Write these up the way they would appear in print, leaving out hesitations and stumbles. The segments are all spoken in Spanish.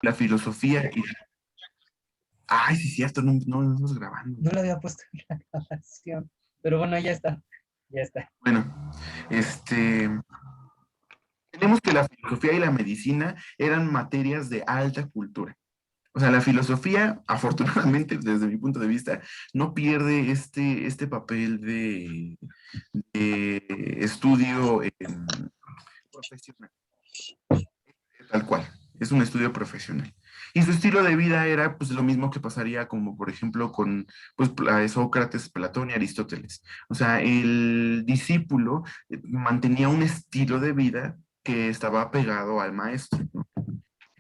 la filosofía y... Ay, sí, cierto, no estamos grabando. No lo había puesto en la grabación. Pero bueno, ya está. Ya está. Bueno, este, tenemos que la filosofía y la medicina eran materias de alta cultura. O sea, la filosofía, afortunadamente, desde mi punto de vista, no pierde este papel de estudio profesional, tal cual. Es un estudio profesional. Y su estilo de vida era pues lo mismo que pasaría como por ejemplo con pues, Sócrates, Platón y Aristóteles. O sea, el discípulo mantenía un estilo de vida que estaba pegado al maestro, ¿no?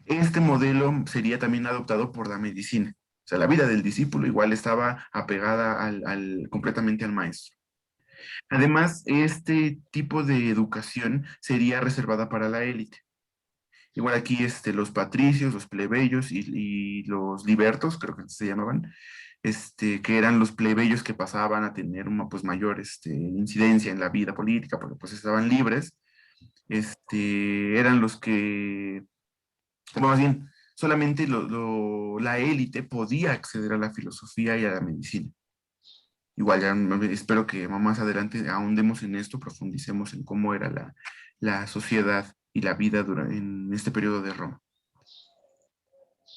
Este modelo sería también adoptado por la medicina. O sea, la vida del discípulo igual estaba apegada completamente al maestro. Además, este tipo de educación sería reservada para la élite. Igual aquí los patricios, los plebeyos y los libertos, creo que se llamaban, que eran los plebeyos que pasaban a tener una pues, mayor incidencia en la vida política, porque pues estaban libres, eran los que, bueno, más bien, solamente la élite podía acceder a la filosofía y a la medicina. Igual ya espero que más adelante ahondemos en esto, profundicemos en cómo era la sociedad y la vida en este periodo de Roma.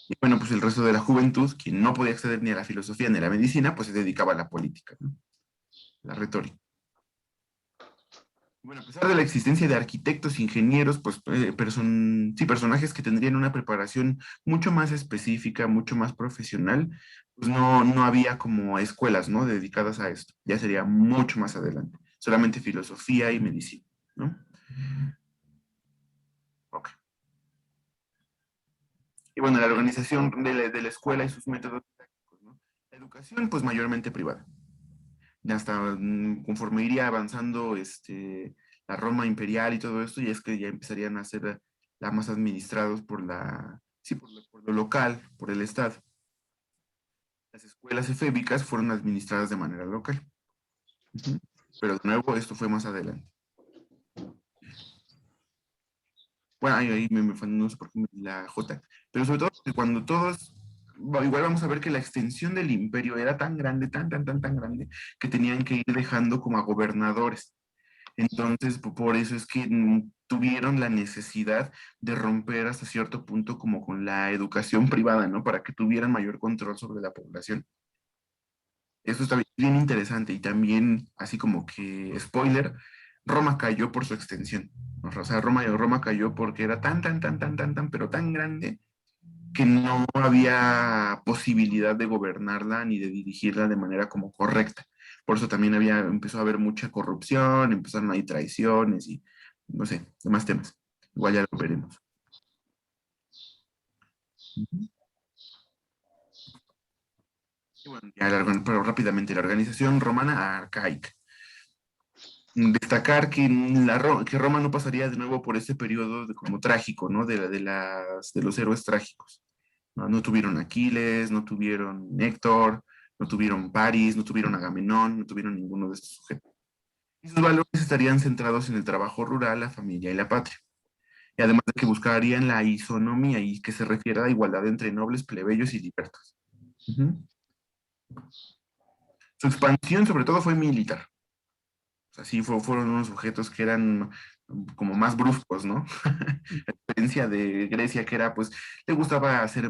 Y bueno, pues el resto de la juventud, quien no podía acceder ni a la filosofía ni a la medicina, pues se dedicaba a la política, ¿no? La retórica. Bueno, a pesar de la existencia de arquitectos, ingenieros, pues sí, personajes que tendrían una preparación mucho más específica, mucho más profesional, pues no había como escuelas, ¿no? Dedicadas a esto. Ya sería mucho más adelante. Solamente filosofía y medicina, ¿no? Ok. Y bueno, la organización de la escuela y sus métodos didácticos, ¿no? La educación, pues mayormente privada. Ya hasta conforme iría avanzando la Roma imperial y todo esto, y es que ya empezarían a ser la más administrados sí, por lo local, por el Estado. Las escuelas efébicas fueron administradas de manera local. Pero de nuevo, esto fue más adelante. Bueno, ahí me fue, no sé por qué la J. Pero sobre todo, que cuando todos, igual vamos a ver que la extensión del imperio era tan grande, tan grande, que tenían que ir dejando como a gobernadores. Entonces, por eso es que tuvieron la necesidad de romper hasta cierto punto como con la educación privada, ¿no? Para que tuvieran mayor control sobre la población. Eso está bien interesante y también, así como que, spoiler, Roma cayó por su extensión. O sea, Roma cayó porque era pero tan grande que no había posibilidad de gobernarla ni de dirigirla de manera como correcta. Por eso también empezó a haber mucha corrupción, empezaron a haber traiciones y no sé, demás temas. Igual ya lo veremos. Y bueno, pero rápidamente, la organización romana arcaica. Destacar que Roma no pasaría de nuevo por este periodo como trágico, ¿no? De los héroes trágicos. No tuvieron Aquiles, no tuvieron Héctor, no tuvieron Paris, no tuvieron Agamenón, no tuvieron ninguno de estos sujetos. Y sus valores estarían centrados en el trabajo rural, la familia y la patria. Y además de que buscarían la isonomía y que se refiere a la igualdad entre nobles, plebeyos y libertos. Su expansión sobre todo fue militar. O sea, sí fueron unos sujetos que eran como más bruscos, ¿no? A diferencia de Grecia, que era, pues, le gustaba hacer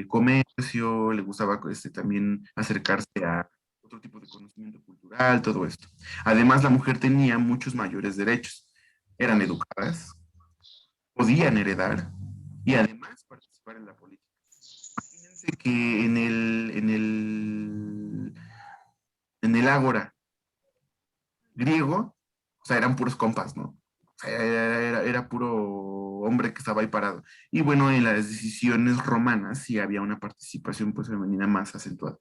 comercio, le gustaba también acercarse a otro tipo de conocimiento cultural, todo esto. Además, la mujer tenía muchos mayores derechos. Eran educadas, podían heredar y además participar en la política. Imagínense que en el ágora griego, o sea, eran puros compas, ¿no? O sea, era puro hombre que estaba ahí parado. Y bueno, en las decisiones romanas sí había una participación pues femenina más acentuada.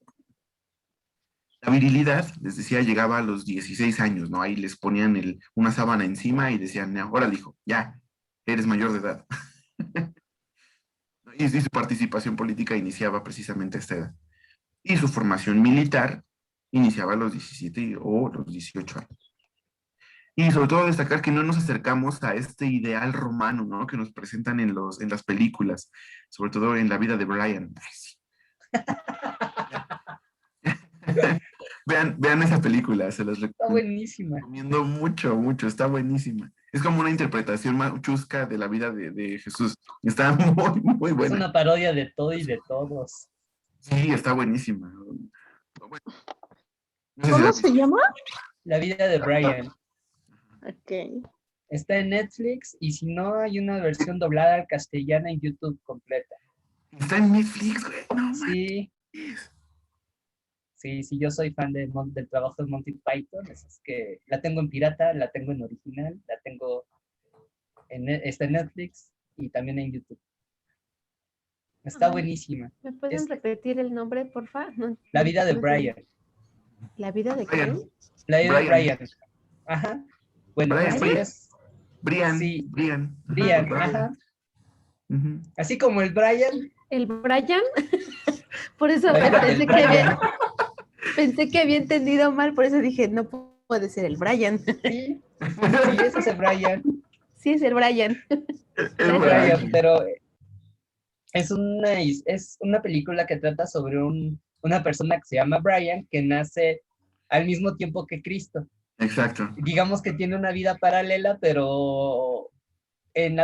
La virilidad, les decía, llegaba a los 16 años, ¿no? Ahí les ponían una sábana encima y decían, ahora dijo, ya, eres mayor de edad. Y su participación política iniciaba precisamente a esta edad. Y su formación militar iniciaba a los 17 o los 18 años. Y sobre todo destacar que no nos acercamos a este ideal romano, ¿no? Que nos presentan en las películas, sobre todo en la vida de Brian. Ay, sí. Vean esa película, se las Está buenísima. recomiendo mucho, mucho, está buenísima. Es como una interpretación más chusca de la vida de Jesús. Está muy, muy Es buena. una parodia de todo y de todos. Sí, está buenísima. Bueno, no sé si la ¿Cómo has se visto. llama? La vida de Brian. Ok. Está en Netflix y si no, hay una versión doblada al castellano en YouTube completa. Está en Netflix, güey. No Sí, manches. sí, yo soy fan del trabajo de Monty Python, es que la tengo en pirata, la tengo en original, la tengo está en Netflix y también en YouTube. Está Ay, buenísima. ¿me pueden Es repetir el nombre, porfa? No, La vida de no entendí. Brian. ¿La vida de Brian. quién? La vida de Brian. Brian. Ajá. Bueno, Brian, así es. Brian. Sí, Brian. Brian, Brian. ajá. Ujú. Así como el Brian, ¿El Brian? Por eso la vida del Brian. pensé que había entendido mal, por eso dije, no puede ser el Brian. Sí, ese es el Brian. Sí, es el Brian. El Brian, Brian. pero es una película que trata sobre una persona que se llama Brian, que nace al mismo tiempo que Cristo. Exacto. Digamos que tiene una vida paralela, pero en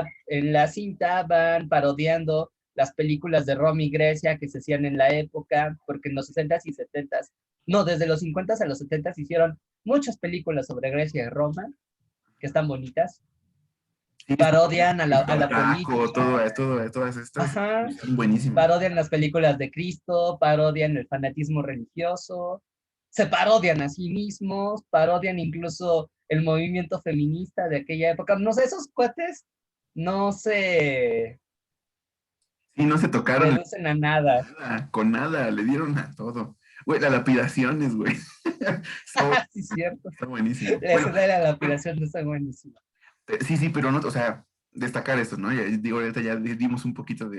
la cinta van parodiando las películas de Roma y Grecia que se hacían en la época, porque en los 60s y 70s, no, desde los 50s a los 70s hicieron muchas películas sobre Grecia y Roma, que están bonitas. Sí, Parodian a la Taco, política. todas estas Ajá. están buenísimas. Parodian las películas de Cristo, parodian el fanatismo religioso, se parodian a sí mismos, parodian incluso el movimiento feminista de aquella época. No sé, esos cuates no se Sí, no se tocaron reducen a nada. con nada, le dieron a todo. Güey, las lapidaciones, güey. Está, Sí, cierto. está buenísimo. La Bueno, escena de la lapidación está buenísima. sí, pero no, o sea, destacar esto, ¿no? Ya, digo, ahorita ya dimos un poquito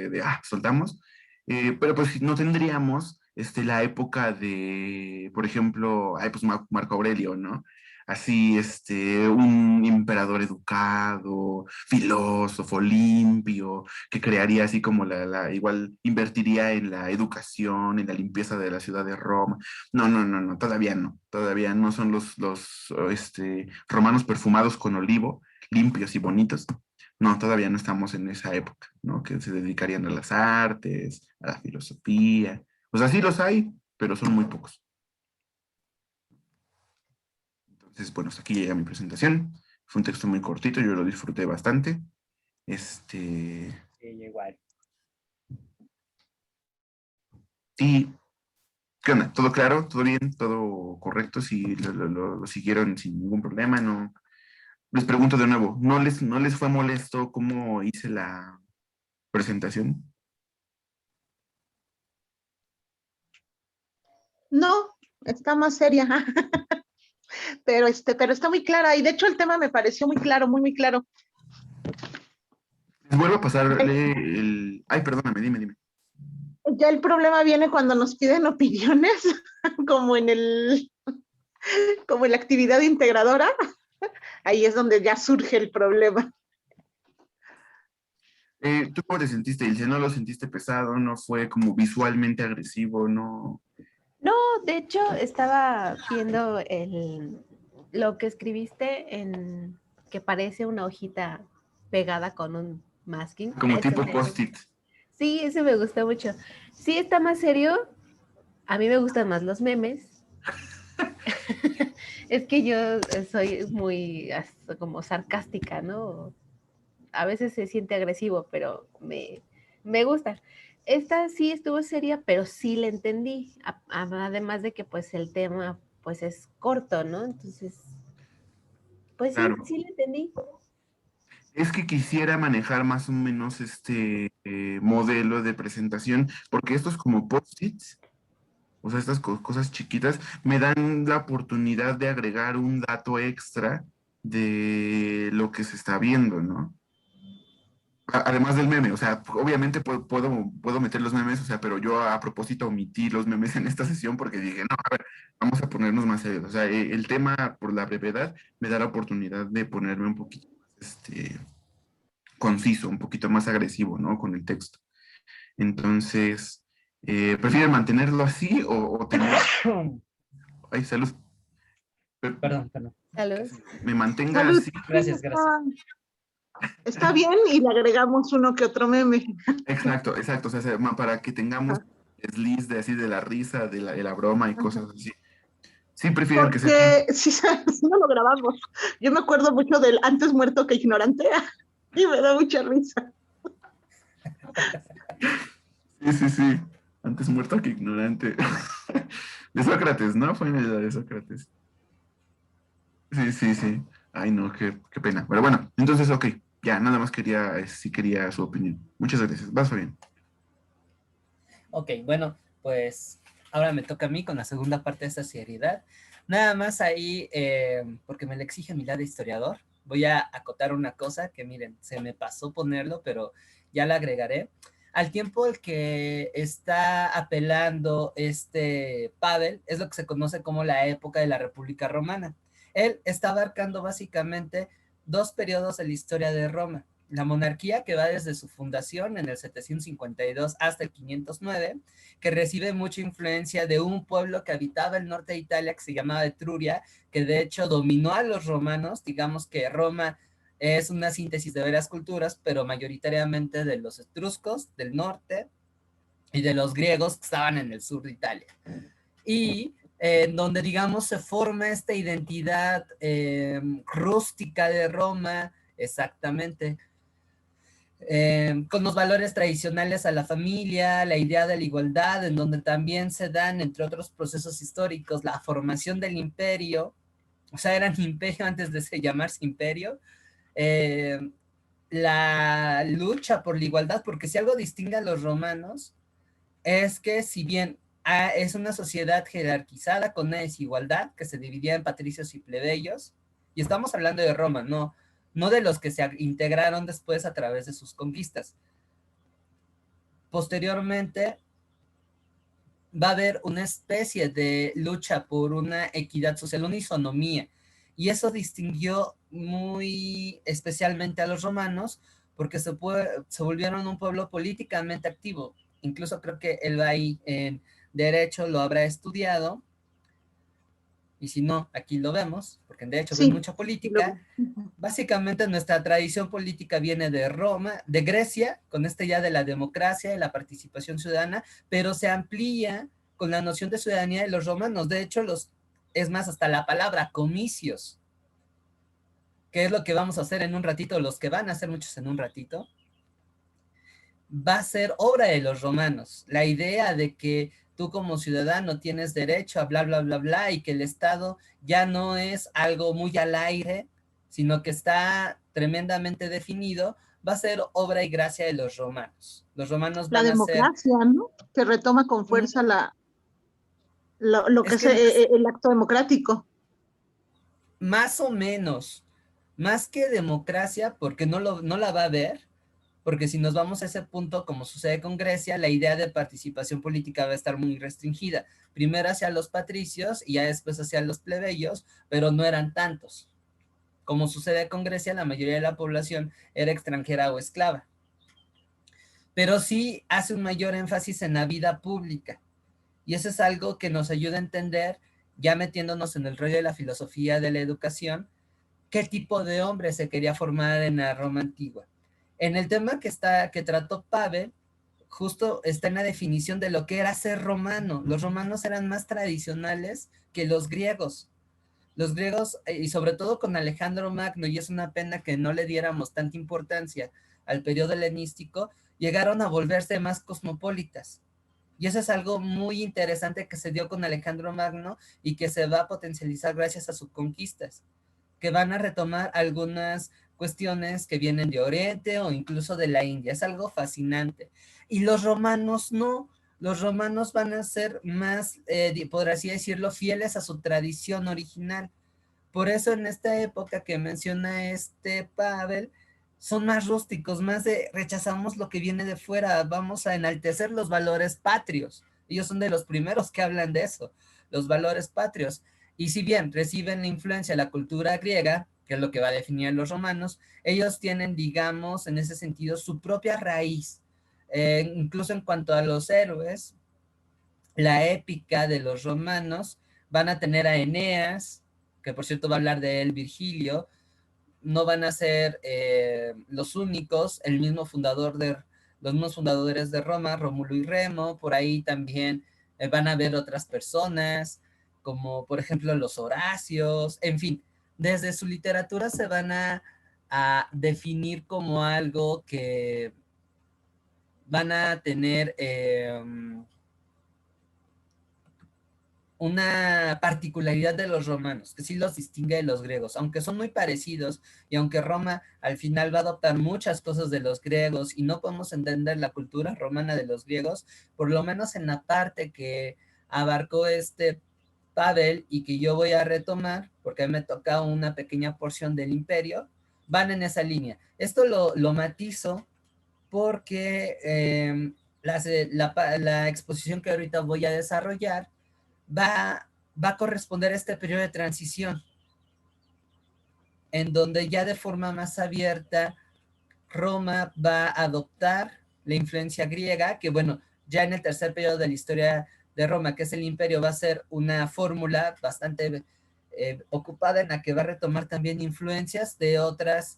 soltamos, pero pues no tendríamos la época de, por ejemplo, pues Marco Aurelio, ¿no? Así, un emperador educado, filósofo, limpio, que crearía así como igual invertiría en la educación, en la limpieza de la ciudad de Roma. No, todavía no son los romanos perfumados con olivo, limpios y bonitos. No, todavía no estamos en esa época, ¿no? Que se dedicarían a las artes, a la filosofía. O sea, sí los hay, pero son muy pocos. Entonces, bueno, hasta aquí llega mi presentación. Fue un texto muy cortito, yo lo disfruté bastante. Sí, igual. Y, ¿qué onda? ¿Todo claro? ¿Todo bien? ¿Todo correcto? Si lo siguieron sin ningún problema, no. Les pregunto de nuevo, ¿no les fue molesto cómo hice la presentación? No, está más seria. Pero está muy clara. Y de hecho el tema me pareció muy claro, muy, muy claro. Les vuelvo a pasarle el... Ay, perdóname, dime. Ya el problema viene cuando nos piden opiniones, como como en la actividad integradora. Ahí es donde ya surge el problema. ¿Tú cómo te sentiste, Ilse? ¿No lo sentiste pesado? ¿No fue como visualmente agresivo? ¿No? No, de hecho, estaba viendo lo que escribiste que parece una hojita pegada con un masking. Como Eso tipo post-it. Sí, eso me gustó mucho. Sí, está más serio. A mí me gustan más los memes. Es que yo soy muy como sarcástica, ¿no? A veces se siente agresivo, pero me gusta. Esta sí estuvo seria, pero sí la entendí. Además de que pues el tema pues es corto, ¿no? Entonces, pues sí, Claro. sí la entendí. Es que quisiera manejar más o menos este modelo de presentación, porque estos como post-its, o sea, estas cosas chiquitas, me dan la oportunidad de agregar un dato extra de lo que se está viendo, ¿no? Además del meme, o sea, obviamente puedo meter los memes, o sea, pero yo a propósito omití los memes en esta sesión porque dije, no, a ver, vamos a ponernos más serios. O sea, el tema, por la brevedad, me da la oportunidad de ponerme un poquito más, conciso, un poquito más agresivo, ¿no? Con el texto. Entonces, ¿prefieren mantenerlo así o tener... Ay, salud. Perdón, perdón. Salud. Me mantenga Salud. así. Gracias, gracias. Está bien y le agregamos uno que otro meme. Exacto, exacto. O sea, para que tengamos Ajá, desliz de así de la risa, de la broma y ajá. cosas así. Sí, prefiero que se... Porque si, si no lo grabamos. Yo me acuerdo mucho del antes muerto que ignorante y me da mucha risa. Sí, sí, sí. Antes muerto que ignorante. De Sócrates, ¿no? Fue en la de Sócrates. Sí, sí, sí. Ay, no, qué pena. Pero bueno, entonces, ok. Ya, nada más quería, sí quería su opinión. Muchas gracias. Vas bien. Ok, bueno, pues ahora me toca a mí con la segunda parte de esta seriedad. Nada más ahí, porque me lo exige mi lado historiador, voy a acotar una cosa que miren, se me pasó ponerlo, pero ya la agregaré. Al tiempo el que está apelando Pavel es lo que se conoce como la época de la República Romana. Él está abarcando básicamente dos periodos de la historia de Roma. La monarquía que va desde su fundación en el 752 hasta el 509, que recibe mucha influencia de un pueblo que habitaba el norte de Italia que se llamaba Etruria, que de hecho dominó a los romanos. Digamos que Roma es una síntesis de varias culturas, pero mayoritariamente de los etruscos del norte y de los griegos que estaban en el sur de Italia. Y donde, digamos, se forma esta identidad rústica de Roma, exactamente, con los valores tradicionales a la familia, la idea de la igualdad, en donde también se dan, entre otros procesos históricos, la formación del imperio. O sea, eran imperio antes de llamarse imperio. eh, la lucha por la igualdad, porque si algo distingue a los romanos es que si bien es una sociedad jerarquizada con una desigualdad que se dividía en patricios y plebeyos, y estamos hablando de Roma, no de los que se integraron después a través de sus conquistas. Posteriormente va a haber una especie de lucha por una equidad social, una isonomía, y eso distinguió muy especialmente a los romanos porque se volvieron un pueblo políticamente activo. Incluso creo que el ahí en derecho lo habrá estudiado, y si no, aquí lo vemos, porque en derecho ven Sí. mucha política. Básicamente nuestra tradición política viene de Roma, de Grecia, con ya de la democracia y la participación ciudadana, pero se amplía con la noción de ciudadanía de los romanos. De hecho, es más, hasta la palabra comicios, que es lo que vamos a hacer en un ratito, los que van a hacer muchos en un ratito, va a ser obra de los romanos. La idea de que tú como ciudadano tienes derecho a bla, bla, bla, bla, y que el Estado ya no es algo muy al aire, sino que está tremendamente definido, va a ser obra y gracia de los romanos. Los romanos La van a ser... democracia, ¿no? Que retoma con fuerza lo que Es es que el acto democrático. más o menos, más que democracia, porque no la va a ver, porque si nos vamos a ese punto, como sucede con Grecia, la idea de participación política va a estar muy restringida. Primero hacia los patricios y ya después hacia los plebeyos, pero no eran tantos. Como sucede con Grecia, la mayoría de la población era extranjera o esclava. Pero sí hace un mayor énfasis en la vida pública. Y eso es algo que nos ayuda a entender, ya metiéndonos en el rollo de la filosofía de la educación, qué tipo de hombre se quería formar en la Roma antigua. En el tema que trató Pavel, justo está en la definición de lo que era ser romano. Los romanos eran más tradicionales que los griegos. Los griegos, y sobre todo con Alejandro Magno, y es una pena que no le diéramos tanta importancia al periodo helenístico, llegaron a volverse más cosmopolitas. Y eso es algo muy interesante que se dio con Alejandro Magno y que se va a potencializar gracias a sus conquistas, que van a retomar algunas cuestiones que vienen de Oriente o incluso de la India. Es algo fascinante. Y los romanos no. Los romanos van a ser más, por así decirlo, fieles a su tradición original. Por eso en esta época que menciona Pavel, son más rústicos, más de rechazamos lo que viene de fuera, vamos a enaltecer los valores patrios. Ellos son de los primeros que hablan de eso, los valores patrios. Y si bien reciben la influencia de la cultura griega, que es lo que va a definir a los romanos, ellos tienen, digamos, en ese sentido, su propia raíz. Incluso en cuanto a los héroes, la épica de los romanos van a tener a Eneas, que por cierto va a hablar de él Virgilio, no van a ser los únicos, los mismos fundadores de Roma, Rómulo y Remo, por ahí también van a haber otras personas, como por ejemplo los Horacios, en fin, desde su literatura se van a definir como algo que van a tener una particularidad de los romanos, que sí los distingue de los griegos, aunque son muy parecidos y aunque Roma al final va a adoptar muchas cosas de los griegos y no podemos entender la cultura romana de los griegos, por lo menos en la parte que abarcó Pavel y que yo voy a retomar, porque me toca una pequeña porción del imperio, van en esa línea. Esto lo matizo porque la exposición que ahorita voy a desarrollar va, va a corresponder a este periodo de transición, en donde ya de forma más abierta Roma va a adoptar la influencia griega, que bueno, ya en el tercer periodo de la historia de Roma, que es el imperio, va a ser una fórmula bastante ocupada en la que va a retomar también influencias de otras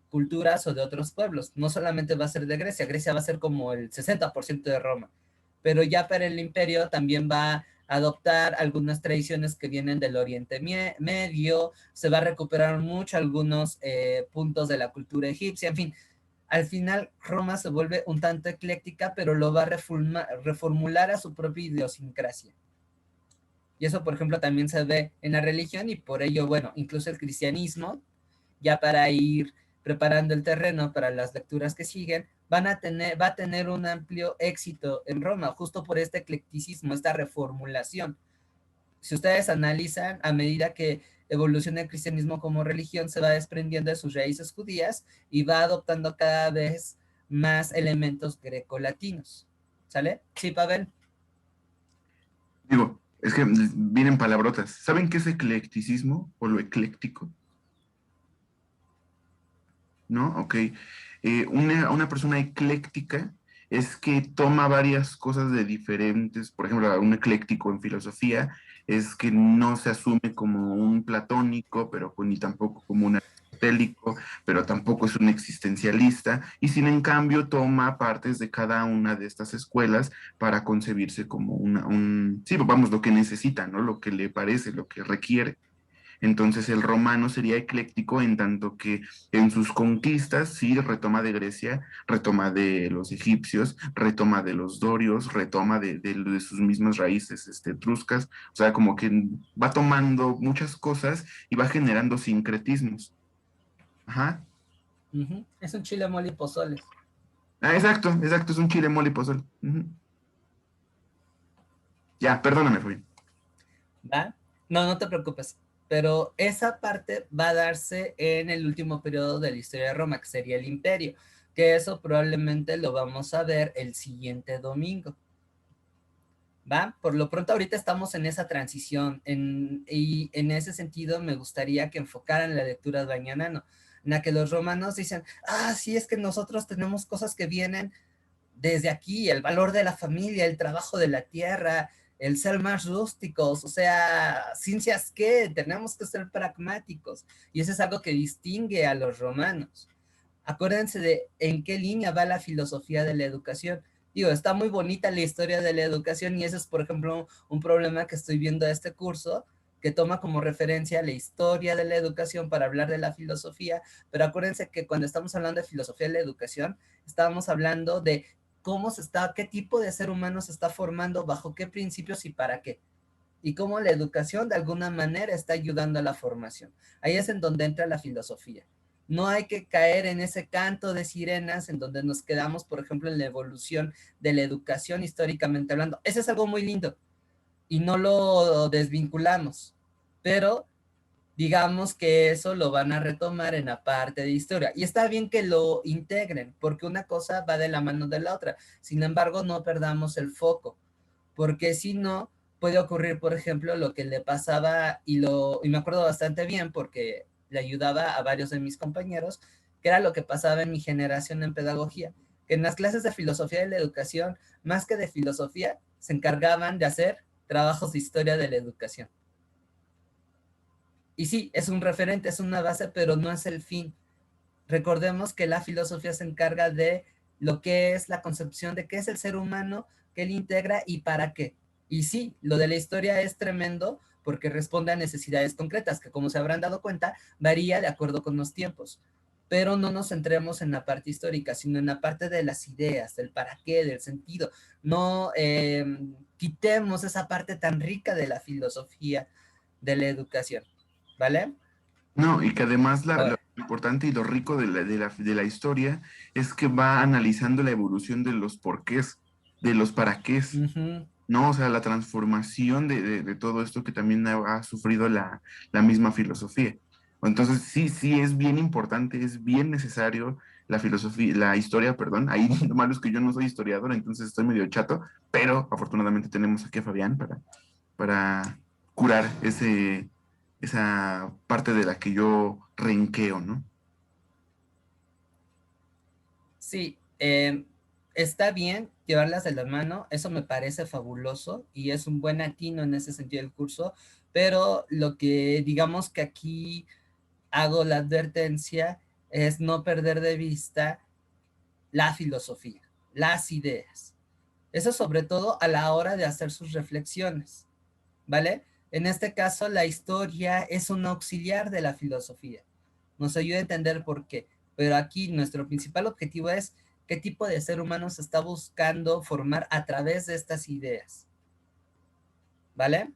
culturas o de otros pueblos. No solamente va a ser de Grecia, Grecia va a ser como el 60% de Roma, pero ya para el imperio también va a adoptar algunas tradiciones que vienen del Oriente Medio, se va a recuperar mucho algunos puntos de la cultura egipcia, en fin, al final Roma se vuelve un tanto ecléctica, pero lo va a reformular a su propia idiosincrasia. Y eso, por ejemplo, también se ve en la religión y por ello, bueno, incluso el cristianismo, ya para ir preparando el terreno para las lecturas que siguen, va a tener un amplio éxito en Roma, justo por este eclecticismo, esta reformulación. Si ustedes analizan, a medida que evoluciona el cristianismo como religión, se va desprendiendo de sus raíces judías y va adoptando cada vez más elementos grecolatinos. ¿Sale? Sí, Pavel. Digo, es que vienen palabrotas. ¿Saben qué es eclecticismo o lo ecléctico? ¿No? Ok. Una persona ecléctica es que toma varias cosas de diferentes, por ejemplo, un ecléctico en filosofía es que no se asume como un platónico, pero ni tampoco como un aristotélico, pero tampoco es un existencialista, y sin en cambio toma partes de cada una de estas escuelas para concebirse como sí, vamos, lo que necesita, ¿no? Lo que le parece, lo que requiere. Entonces el romano sería ecléctico en tanto que en sus conquistas sí retoma de Grecia, retoma de los egipcios, retoma de los dorios, retoma de sus mismas raíces etruscas, o sea, como que va tomando muchas cosas y va generando sincretismos. Ajá. Es un chile mole y pozole. Ah, exacto, es un chile mole y pozole. Ya, perdóname, Fabián. ¿Va? No, no te preocupes. Pero esa parte va a darse en el último periodo de la historia de Roma, que sería el imperio, que eso probablemente lo vamos a ver el siguiente domingo. ¿Va? Por lo pronto ahorita estamos en esa transición y en ese sentido me gustaría que enfocaran la lectura de Bañanano, en la que los romanos dicen, sí, es que nosotros tenemos cosas que vienen desde aquí, el valor de la familia, el trabajo de la tierra, el ser más rústicos, o sea, ciencias que tenemos que ser pragmáticos, y eso es algo que distingue a los romanos. Acuérdense de en qué línea va la filosofía de la educación. Digo, está muy bonita la historia de la educación y ese es, por ejemplo, un problema que estoy viendo de este curso, que toma como referencia la historia de la educación para hablar de la filosofía, pero acuérdense que cuando estamos hablando de filosofía de la educación, estábamos hablando de qué tipo de ser humano se está formando, bajo qué principios y para qué. Y cómo la educación de alguna manera está ayudando a la formación. Ahí es en donde entra la filosofía. No hay que caer en ese canto de sirenas en donde nos quedamos, por ejemplo, en la evolución de la educación históricamente hablando. Eso es algo muy lindo y no lo desvinculamos. Pero digamos que eso lo van a retomar en la parte de historia. Y está bien que lo integren, porque una cosa va de la mano de la otra. Sin embargo, no perdamos el foco, porque si no, puede ocurrir, por ejemplo, lo que le pasaba, y me acuerdo bastante bien, porque le ayudaba a varios de mis compañeros, que era lo que pasaba en mi generación en pedagogía, que en las clases de filosofía de la educación, más que de filosofía, se encargaban de hacer trabajos de historia de la educación. Y sí, es un referente, es una base, pero no es el fin. Recordemos que la filosofía se encarga de lo que es la concepción de qué es el ser humano, qué le integra y para qué. Y sí, lo de la historia es tremendo porque responde a necesidades concretas, que como se habrán dado cuenta, varía de acuerdo con los tiempos. Pero no nos centremos en la parte histórica, sino en la parte de las ideas, del para qué, del sentido. No quitemos esa parte tan rica de la filosofía de la educación, ¿vale? No, y que además Ahora, lo importante y lo rico de la historia es que va analizando la evolución de los porqués, de los para qués, ¿no? O sea, la transformación de todo esto que también ha sufrido la misma filosofía. Entonces, sí, sí, es bien importante, es bien necesario la filosofía, la historia, perdón. Ahí lo malo es que yo no soy historiador, entonces estoy medio chato, pero afortunadamente tenemos aquí a Fabián para curar esa parte de la que yo renqueo, ¿no? sí, está bien llevarlas de la mano, eso me parece fabuloso y es un buen atino en ese sentido del curso, pero lo que digamos que aquí hago la advertencia es no perder de vista la filosofía, las ideas. Eso sobre todo a la hora de hacer sus reflexiones, ¿vale? En este caso, la historia es un auxiliar de la filosofía. Nos ayuda a entender por qué. Pero aquí nuestro principal objetivo es qué tipo de ser humano se está buscando formar a través de estas ideas, ¿vale?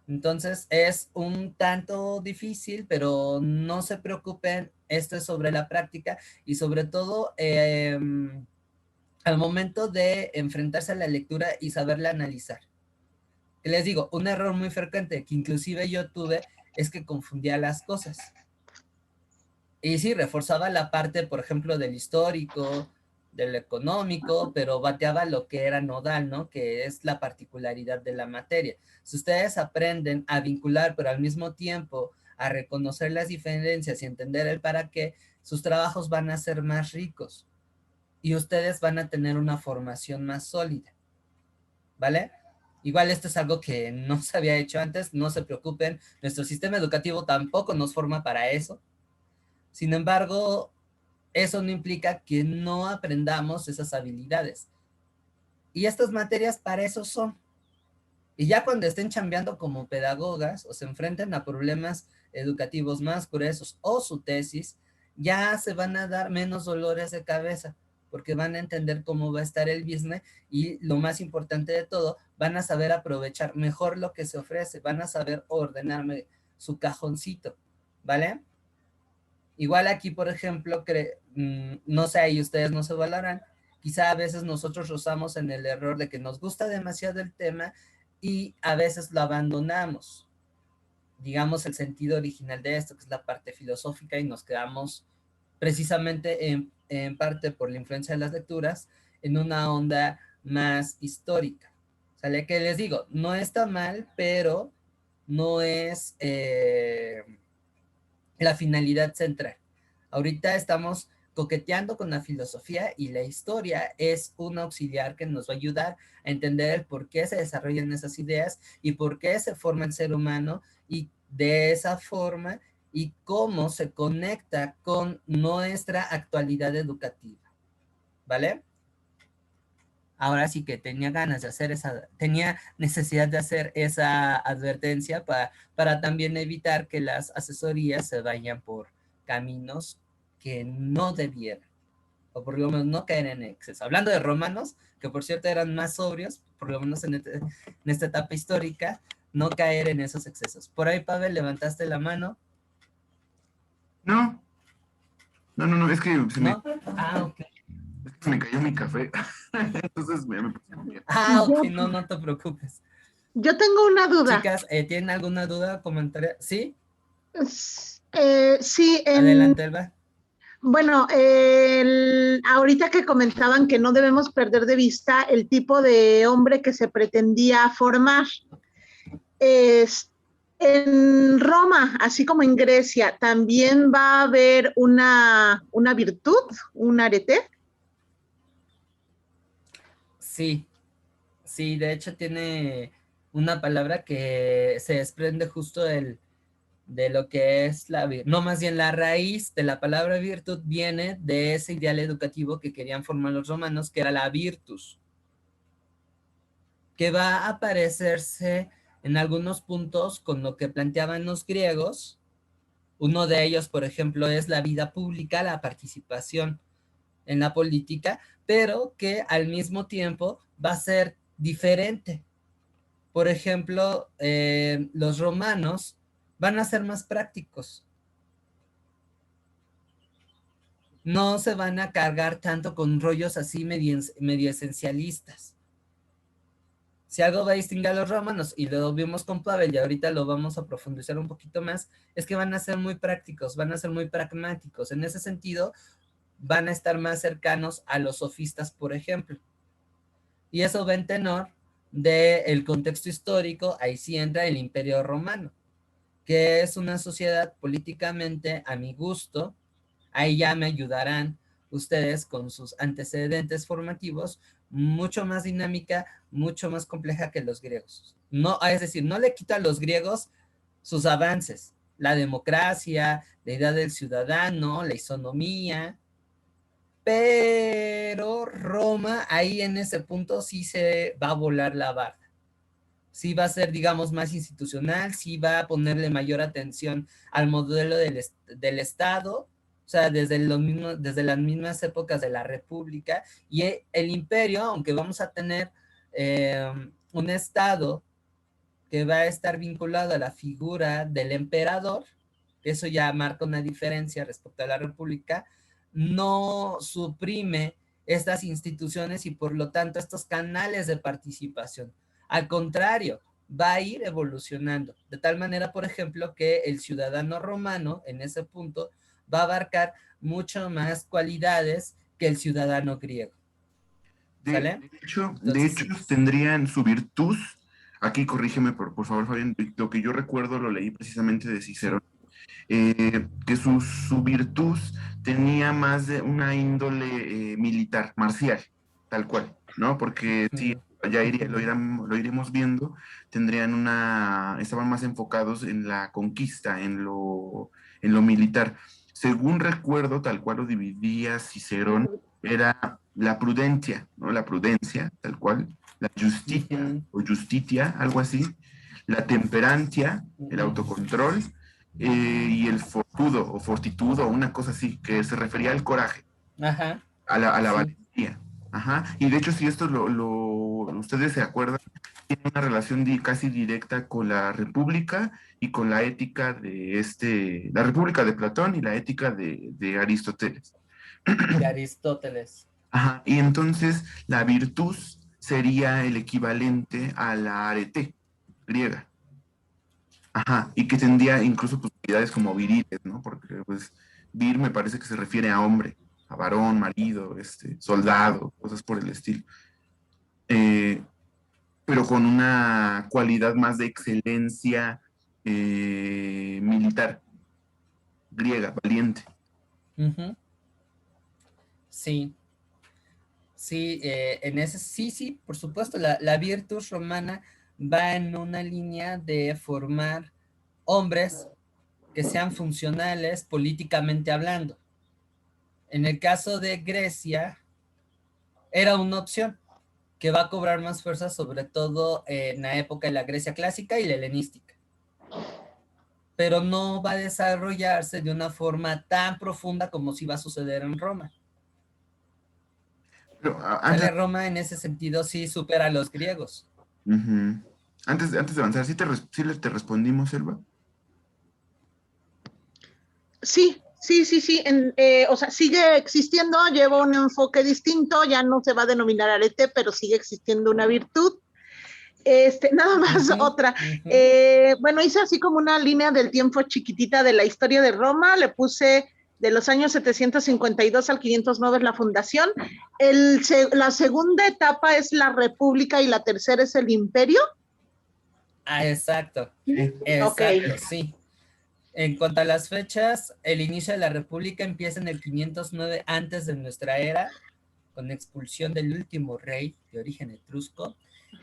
Entonces es un tanto difícil, pero no se preocupen, esto es sobre la práctica y sobre todo al momento de enfrentarse a la lectura y saberla analizar. Les digo, un error muy frecuente que inclusive yo tuve es que confundía las cosas. Y sí, reforzaba la parte, por ejemplo, del histórico, del económico, pero bateaba lo que era nodal, ¿no? Que es la particularidad de la materia. Si ustedes aprenden a vincular, pero al mismo tiempo a reconocer las diferencias y entender el para qué, sus trabajos van a ser más ricos y ustedes van a tener una formación más sólida, ¿vale? Igual esto es algo que no se había hecho antes, no se preocupen, nuestro sistema educativo tampoco nos forma para eso. Sin embargo, eso no implica que no aprendamos esas habilidades. Y estas materias para eso son. Y ya cuando estén chambeando como pedagogas o se enfrenten a problemas educativos más gruesos o su tesis, ya se van a dar menos dolores de cabeza porque van a entender cómo va a estar el business y lo más importante de todo, van a saber aprovechar mejor lo que se ofrece, van a saber ordenarme su cajoncito, ¿vale? Igual aquí, por ejemplo, no sé, y ustedes no se valoran, quizá a veces nosotros rozamos en el error de que nos gusta demasiado el tema y a veces lo abandonamos, digamos, el sentido original de esto, que es la parte filosófica, y nos quedamos precisamente en parte por la influencia de las lecturas, en una onda más histórica. ¿Sale? Que les digo, no está mal, pero no es la finalidad central. Ahorita estamos coqueteando con la filosofía y la historia es un auxiliar que nos va a ayudar a entender el por qué se desarrollan esas ideas y por qué se forma el ser humano y de esa forma y cómo se conecta con nuestra actualidad educativa, ¿vale? Ahora sí que tenía ganas de hacer tenía necesidad de hacer esa advertencia para también evitar que las asesorías se vayan por caminos que no debieran, o por lo menos no caer en exceso. Hablando de romanos, que por cierto eran más sobrios, por lo menos en esta etapa histórica, no caer en esos excesos. Por ahí, Pavel, levantaste la mano. No, no, es que ¿No? Ah, ok. se me cayó mi café, entonces me puse muy bien. Ah, ok, no te preocupes. Yo tengo una duda. Chicas, ¿tienen alguna duda, comentario? ¿Sí? Sí, Adelante, Elba. bueno, ahorita que comentaban que no debemos perder de vista el tipo de hombre que se pretendía formar. En Roma, así como en Grecia, también va a haber una virtud, un arete. Sí, sí, de hecho tiene una palabra que se desprende justo de lo que es no, más bien la raíz de la palabra virtud viene de ese ideal educativo que querían formar los romanos, que era la virtus, que va a parecerse en algunos puntos con lo que planteaban los griegos. Uno de ellos, por ejemplo, es la vida pública, la participación en la política, pero que al mismo tiempo va a ser diferente. Por ejemplo, los romanos van a ser más prácticos. No se van a cargar tanto con rollos así medio esencialistas. Si algo va a distinguir a los romanos, y lo vimos con Pavel, y ahorita lo vamos a profundizar un poquito más, es que van a ser muy prácticos, van a ser muy pragmáticos. En ese sentido, van a estar más cercanos a los sofistas, por ejemplo. Y eso va en tenor del contexto histórico. Ahí sí entra el Imperio Romano, que es una sociedad políticamente, a mi gusto, ahí ya me ayudarán ustedes con sus antecedentes formativos, mucho más dinámica, mucho más compleja que los griegos. No, es decir, no le quito a los griegos sus avances, la democracia, la idea del ciudadano, la isonomía, pero Roma ahí en ese punto sí se va a volar la barda. Sí va a ser, digamos, más institucional, sí va a ponerle mayor atención al modelo del Estado, o sea, desde las mismas épocas de la República, y el imperio, aunque vamos a tener un Estado que va a estar vinculado a la figura del emperador, eso ya marca una diferencia respecto a la República, no suprime estas instituciones y por lo tanto estos canales de participación. Al contrario, va a ir evolucionando. De tal manera, por ejemplo, que el ciudadano romano en ese punto va a abarcar mucho más cualidades que el ciudadano griego. ¿Sale? De hecho, tendrían su virtud. Aquí corrígeme, por favor, Fabián. Lo que yo recuerdo lo leí precisamente de Cicerón. Que su virtud tenía más de una índole militar, marcial, tal cual, ¿no? Porque sí, ya lo iremos viendo, estaban más enfocados en la conquista, en lo militar. Según recuerdo, tal cual lo dividía Cicerón, era la prudencia, ¿no? La prudencia, tal cual, la justicia o justitia, algo así, la temperancia, el autocontrol, y el fortudo o fortitudo, una cosa así, que se refería al coraje, Ajá, a la sí. valentía. Ajá. Y de hecho, si esto ustedes se acuerdan, tiene una relación casi directa con la República y con la ética la República de Platón y la ética de Aristóteles. De Aristóteles. Ajá. Y entonces la virtud sería el equivalente a la arete griega. Ajá, y que tendría incluso posibilidades como viriles, ¿no? Porque, pues, vir me parece que se refiere a hombre, a varón, marido, soldado, cosas por el estilo. Eh, pero con una cualidad más de excelencia militar, griega, valiente. Uh-huh. Sí, sí, sí, por supuesto, la virtus romana va en una línea de formar hombres que sean funcionales políticamente hablando. En el caso de Grecia, era una opción que va a cobrar más fuerza, sobre todo en la época de la Grecia clásica y la helenística. Pero no va a desarrollarse de una forma tan profunda como si va a suceder en Roma. Pero, Roma en ese sentido sí supera a los griegos. Uh-huh. Antes de avanzar, ¿sí te respondimos, Elba? Sí. O sea, sigue existiendo, lleva un enfoque distinto, ya no se va a denominar arete, pero sigue existiendo una virtud. Nada más Ujú, otra. ujú. Bueno, hice así como una línea del tiempo chiquitita de la historia de Roma, le puse de los años 752 al 509 es la fundación. La segunda etapa es la República y la tercera es el Imperio. Ah, exacto, Ok. exacto, sí. En cuanto a las fechas, el inicio de la República empieza en el 509 antes de nuestra era, con expulsión del último rey de origen etrusco,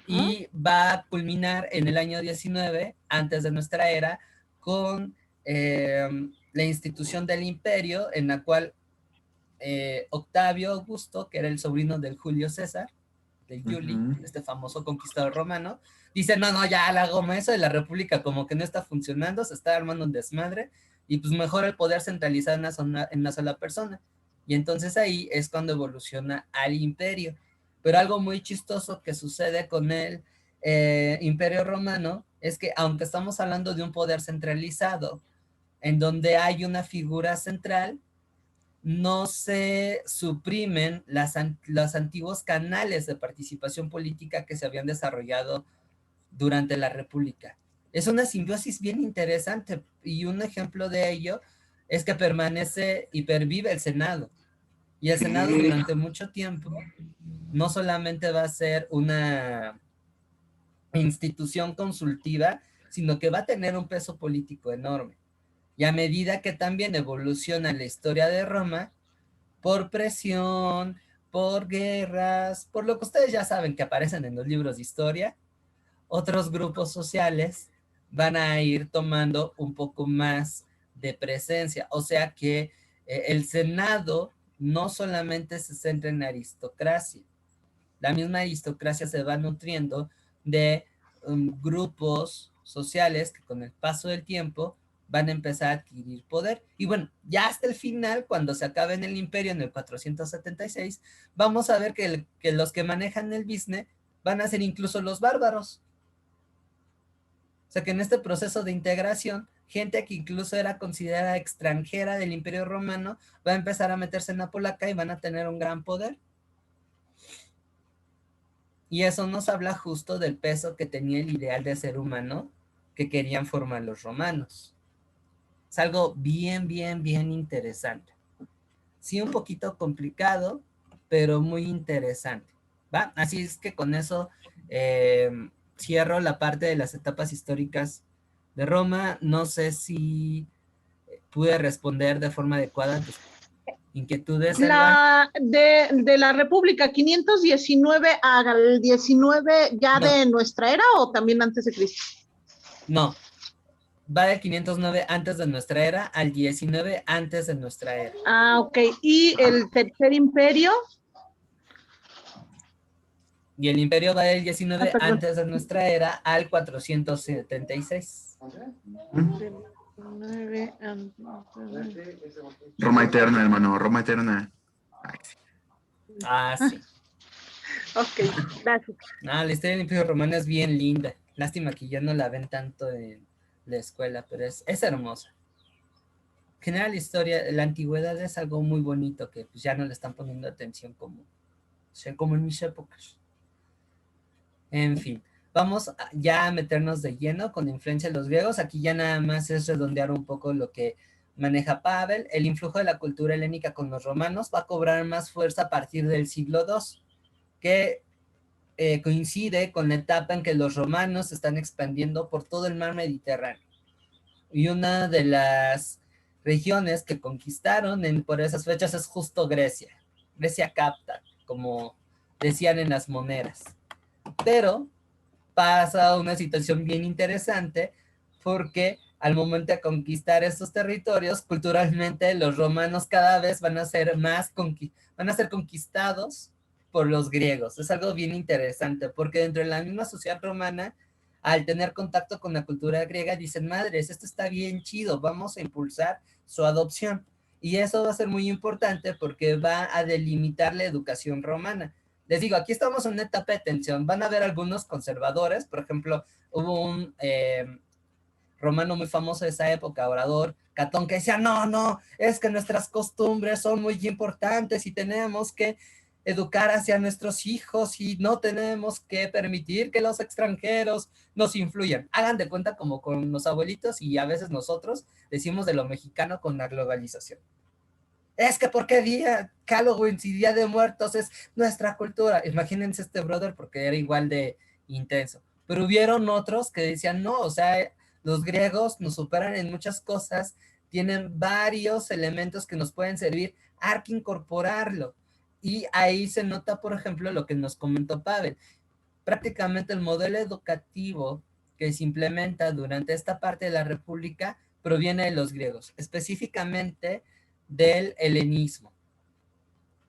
y va a culminar en el año 19 antes de nuestra era, con la institución del imperio, en la cual Octavio Augusto, que era el sobrino del Julio César, del Juli, este famoso conquistador romano, dice, no, no, ya la goma, eso de la república como que no está funcionando, se está armando un desmadre, y pues mejor el poder centralizado en una sola persona. Y entonces ahí es cuando evoluciona al imperio. Pero algo muy chistoso que sucede con el imperio romano es que aunque estamos hablando de un poder centralizado, en donde hay una figura central, no se suprimen los antiguos canales de participación política que se habían desarrollado durante la República. Es una simbiosis bien interesante y un ejemplo de ello es que permanece y pervive el Senado. Y el Senado durante mucho tiempo no solamente va a ser una institución consultiva, sino que va a tener un peso político enorme. Y a medida que también evoluciona la historia de Roma, por presión, por guerras, por lo que ustedes ya saben que aparecen en los libros de historia, otros grupos sociales van a ir tomando un poco más de presencia. O sea que el Senado no solamente se centra en la aristocracia, la misma aristocracia se va nutriendo de grupos sociales que con el paso del tiempo van a empezar a adquirir poder. Y bueno, ya hasta el final, cuando se acabe en el imperio en el 476, vamos a ver que los que manejan el business van a ser incluso los bárbaros. O sea que en este proceso de integración, gente que incluso era considerada extranjera del imperio romano, va a empezar a meterse en la polaca y van a tener un gran poder. Y eso nos habla justo del peso que tenía el ideal de ser humano que querían formar los romanos. Es algo bien, bien, bien interesante. Sí, un poquito complicado, pero muy interesante. ¿Va? Así es que con eso cierro la parte de las etapas históricas de Roma. No sé si pude responder de forma adecuada a tus inquietudes, Elba. De la República, 519 al 19 ya No, de nuestra era o también antes de Cristo. no. Va del 509 antes de nuestra era al 19 antes de nuestra era. Ah, ok. ¿Y el tercer imperio? Y el imperio va del 19 perdón. antes de nuestra era al 476. Roma eterna, hermano, Roma eterna. Ay, sí. Ah, sí. Ok, gracias. Ah, la historia del imperio romano es bien linda. Lástima que ya no la ven tanto en la escuela, pero es hermosa. En general, la historia, la antigüedad es algo muy bonito que pues, ya no le están poniendo atención como en mis épocas. En fin, vamos ya a meternos de lleno con la influencia de los griegos. Aquí ya nada más es redondear un poco lo que maneja Pavel. El influjo de la cultura helénica con los romanos va a cobrar más fuerza a partir del siglo II, que coincide con la etapa en que los romanos se están expandiendo por todo el mar Mediterráneo. Y una de las regiones que conquistaron por esas fechas es justo Grecia. Grecia capta, como decían en las monedas. Pero pasa una situación bien interesante porque al momento de conquistar estos territorios, culturalmente los romanos cada vez van a ser conquistados por los griegos. Es algo bien interesante porque dentro de la misma sociedad romana, al tener contacto con la cultura griega, dicen, madres, esto está bien chido, vamos a impulsar su adopción. Y eso va a ser muy importante porque va a delimitar la educación romana. Les digo, aquí estamos en una etapa de tensión. Van a haber algunos conservadores, por ejemplo, hubo un romano muy famoso de esa época, orador, Catón, que decía, no, no, es que nuestras costumbres son muy importantes y tenemos que educar hacia nuestros hijos y no tenemos que permitir que los extranjeros nos influyan. Hagan de cuenta como con los abuelitos y a veces nosotros decimos de lo mexicano con la globalización. Es que ¿por qué día Halloween y Día de Muertos es nuestra cultura? Imagínense este brother porque era igual de intenso. Pero hubieron otros que decían, no, o sea, los griegos nos superan en muchas cosas, tienen varios elementos que nos pueden servir, hay que incorporarlo. Y ahí se nota, por ejemplo, lo que nos comentó Pavel. Prácticamente el modelo educativo que se implementa durante esta parte de la República proviene de los griegos, específicamente del helenismo,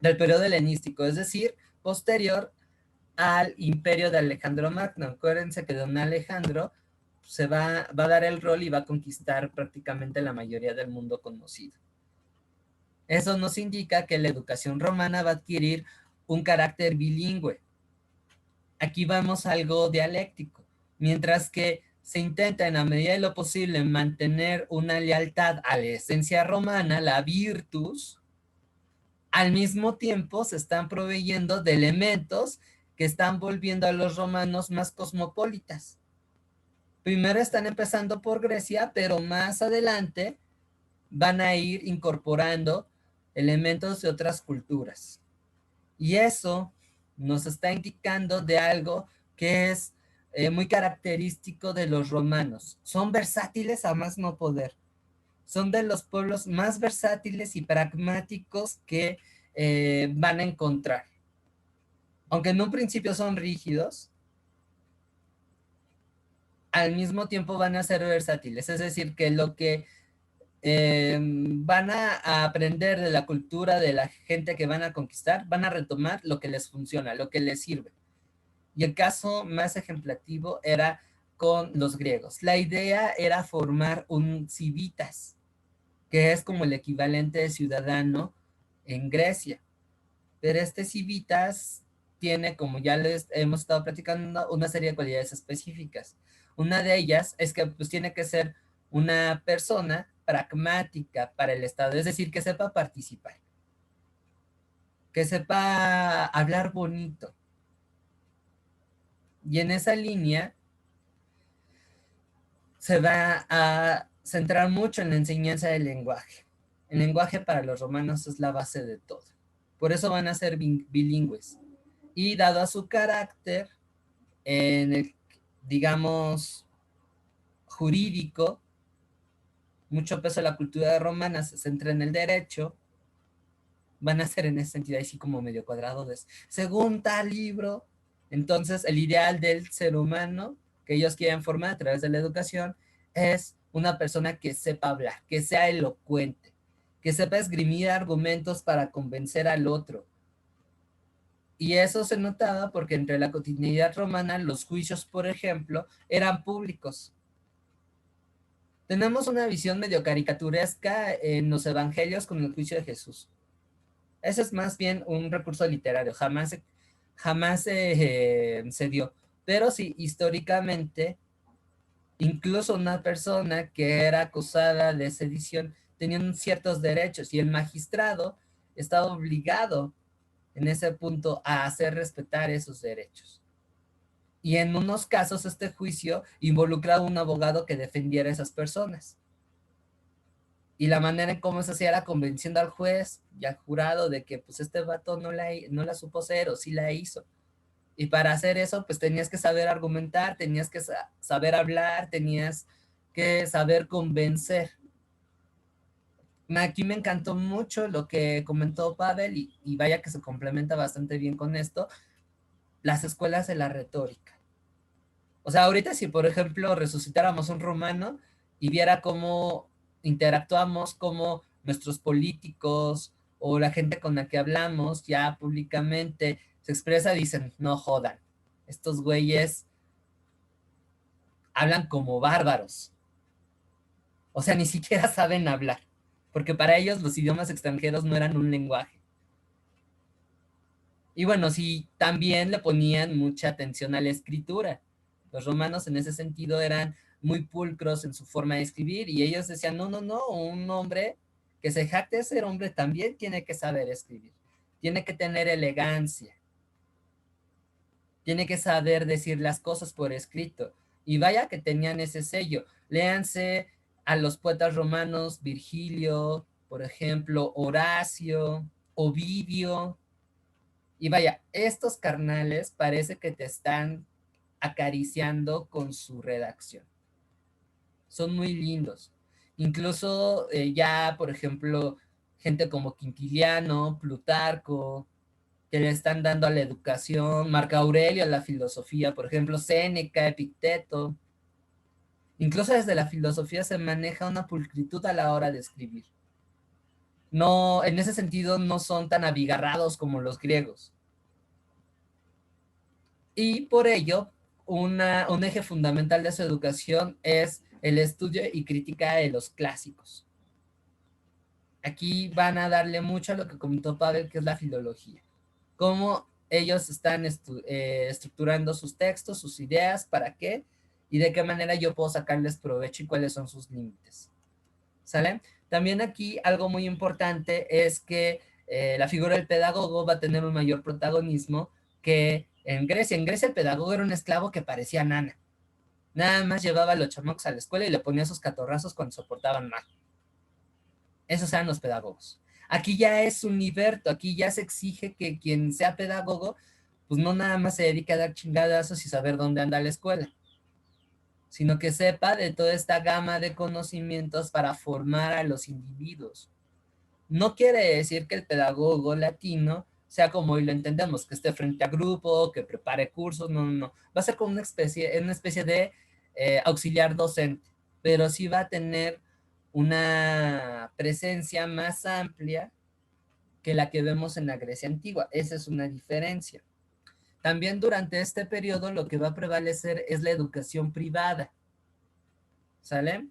del periodo helenístico, es decir, posterior al imperio de Alejandro Magno. Acuérdense que don Alejandro va a dar el rol y va a conquistar prácticamente la mayoría del mundo conocido. Eso nos indica que la educación romana va a adquirir un carácter bilingüe. Aquí vemos algo dialéctico, mientras que se intenta en la medida de lo posible mantener una lealtad a la esencia romana, la virtus, al mismo tiempo se están proveyendo de elementos que están volviendo a los romanos más cosmopolitas. Primero están empezando por Grecia, pero más adelante van a ir incorporando elementos de otras culturas. Y eso nos está indicando de algo que es muy característico de los romanos. Son versátiles a más no poder. Son de los pueblos más versátiles y pragmáticos que van a encontrar. Aunque en un principio son rígidos, al mismo tiempo van a ser versátiles. Es decir, que lo que van a aprender de la cultura de la gente que van a conquistar, van a retomar lo que les funciona, lo que les sirve. Y el caso más ejemplativo era con los griegos. La idea era formar un civitas, que es como el equivalente de ciudadano en Grecia. Pero este civitas tiene, como ya les hemos estado platicando, una serie de cualidades específicas. Una de ellas es que pues tiene que ser una persona pragmática para el Estado, es decir, que sepa participar, que sepa hablar bonito. Y en esa línea se va a centrar mucho en la enseñanza del lenguaje. El lenguaje para los romanos es la base de todo. Por eso van a ser bilingües. Y dado a su carácter, en el, digamos, jurídico, mucho peso de la cultura romana se centra en el derecho, van a ser en ese sentido así como medio cuadrado, según tal libro. Entonces el ideal del ser humano que ellos quieren formar a través de la educación es una persona que sepa hablar, que sea elocuente, que sepa esgrimir argumentos para convencer al otro. Y eso se notaba porque entre la cotidianidad romana los juicios, por ejemplo, eran públicos. Tenemos una visión medio caricaturesca en los evangelios con el juicio de Jesús. Ese es más bien un recurso literario, jamás se dio. Pero sí, históricamente, incluso una persona que era acusada de sedición tenía ciertos derechos y el magistrado estaba obligado en ese punto a hacer respetar esos derechos. Y en unos casos este juicio involucraba a un abogado que defendiera a esas personas. Y la manera en cómo se hacía era convenciendo al juez y al jurado de que pues este vato no la supo hacer o sí la hizo. Y para hacer eso pues tenías que saber argumentar, tenías que saber hablar, tenías que saber convencer. Aquí me encantó mucho lo que comentó Pavel y vaya que se complementa bastante bien con esto, las escuelas de la retórica. O sea, ahorita si por ejemplo resucitáramos un romano y viera cómo interactuamos, cómo nuestros políticos o la gente con la que hablamos ya públicamente se expresa, dicen, no jodan, estos güeyes hablan como bárbaros. O sea, ni siquiera saben hablar, porque para ellos los idiomas extranjeros no eran un lenguaje. Y bueno, sí, también le ponían mucha atención a la escritura. Los romanos en ese sentido eran muy pulcros en su forma de escribir y ellos decían, no, un hombre que se jacte de ser hombre también tiene que saber escribir. tiene que tener elegancia, tiene que saber decir las cosas por escrito. Y vaya que tenían ese sello. Léanse a los poetas romanos, Virgilio, por ejemplo, Horacio, Ovidio. Y vaya, estos carnales parece que te están acariciando con su redacción. Son muy lindos. Incluso ya, por ejemplo, gente como Quintiliano, Plutarco, que le están dando a la educación, Marco Aurelio a la filosofía, por ejemplo, Séneca, Epicteto. Incluso desde la filosofía se maneja una pulcritud a la hora de escribir. No, en ese sentido no son tan abigarrados como los griegos. Y por ello, un eje fundamental de su educación es el estudio y crítica de los clásicos. Aquí van a darle mucho a lo que comentó Pavel, que es la filología. Cómo ellos están estructurando sus textos, sus ideas, para qué, y de qué manera yo puedo sacarles provecho y cuáles son sus límites. ¿Sale? También aquí algo muy importante es que la figura del pedagogo va a tener un mayor protagonismo que en Grecia. En Grecia el pedagogo era un esclavo que parecía nana. Nada más llevaba a los chamacos a la escuela y le ponía sus catorrazos cuando se portaban mal. Esos eran los pedagogos. Aquí ya es un liberto, aquí ya se exige que quien sea pedagogo, pues no nada más se dedique a dar chingadazos y saber dónde anda la escuela, sino que sepa de toda esta gama de conocimientos para formar a los individuos. No quiere decir que el pedagogo latino sea como hoy lo entendemos, que esté frente a grupo, que prepare cursos, no. Va a ser como una especie de auxiliar docente, pero sí va a tener una presencia más amplia que la que vemos en la Grecia antigua. Esa es una diferencia. También durante este periodo lo que va a prevalecer es la educación privada. ¿Sale?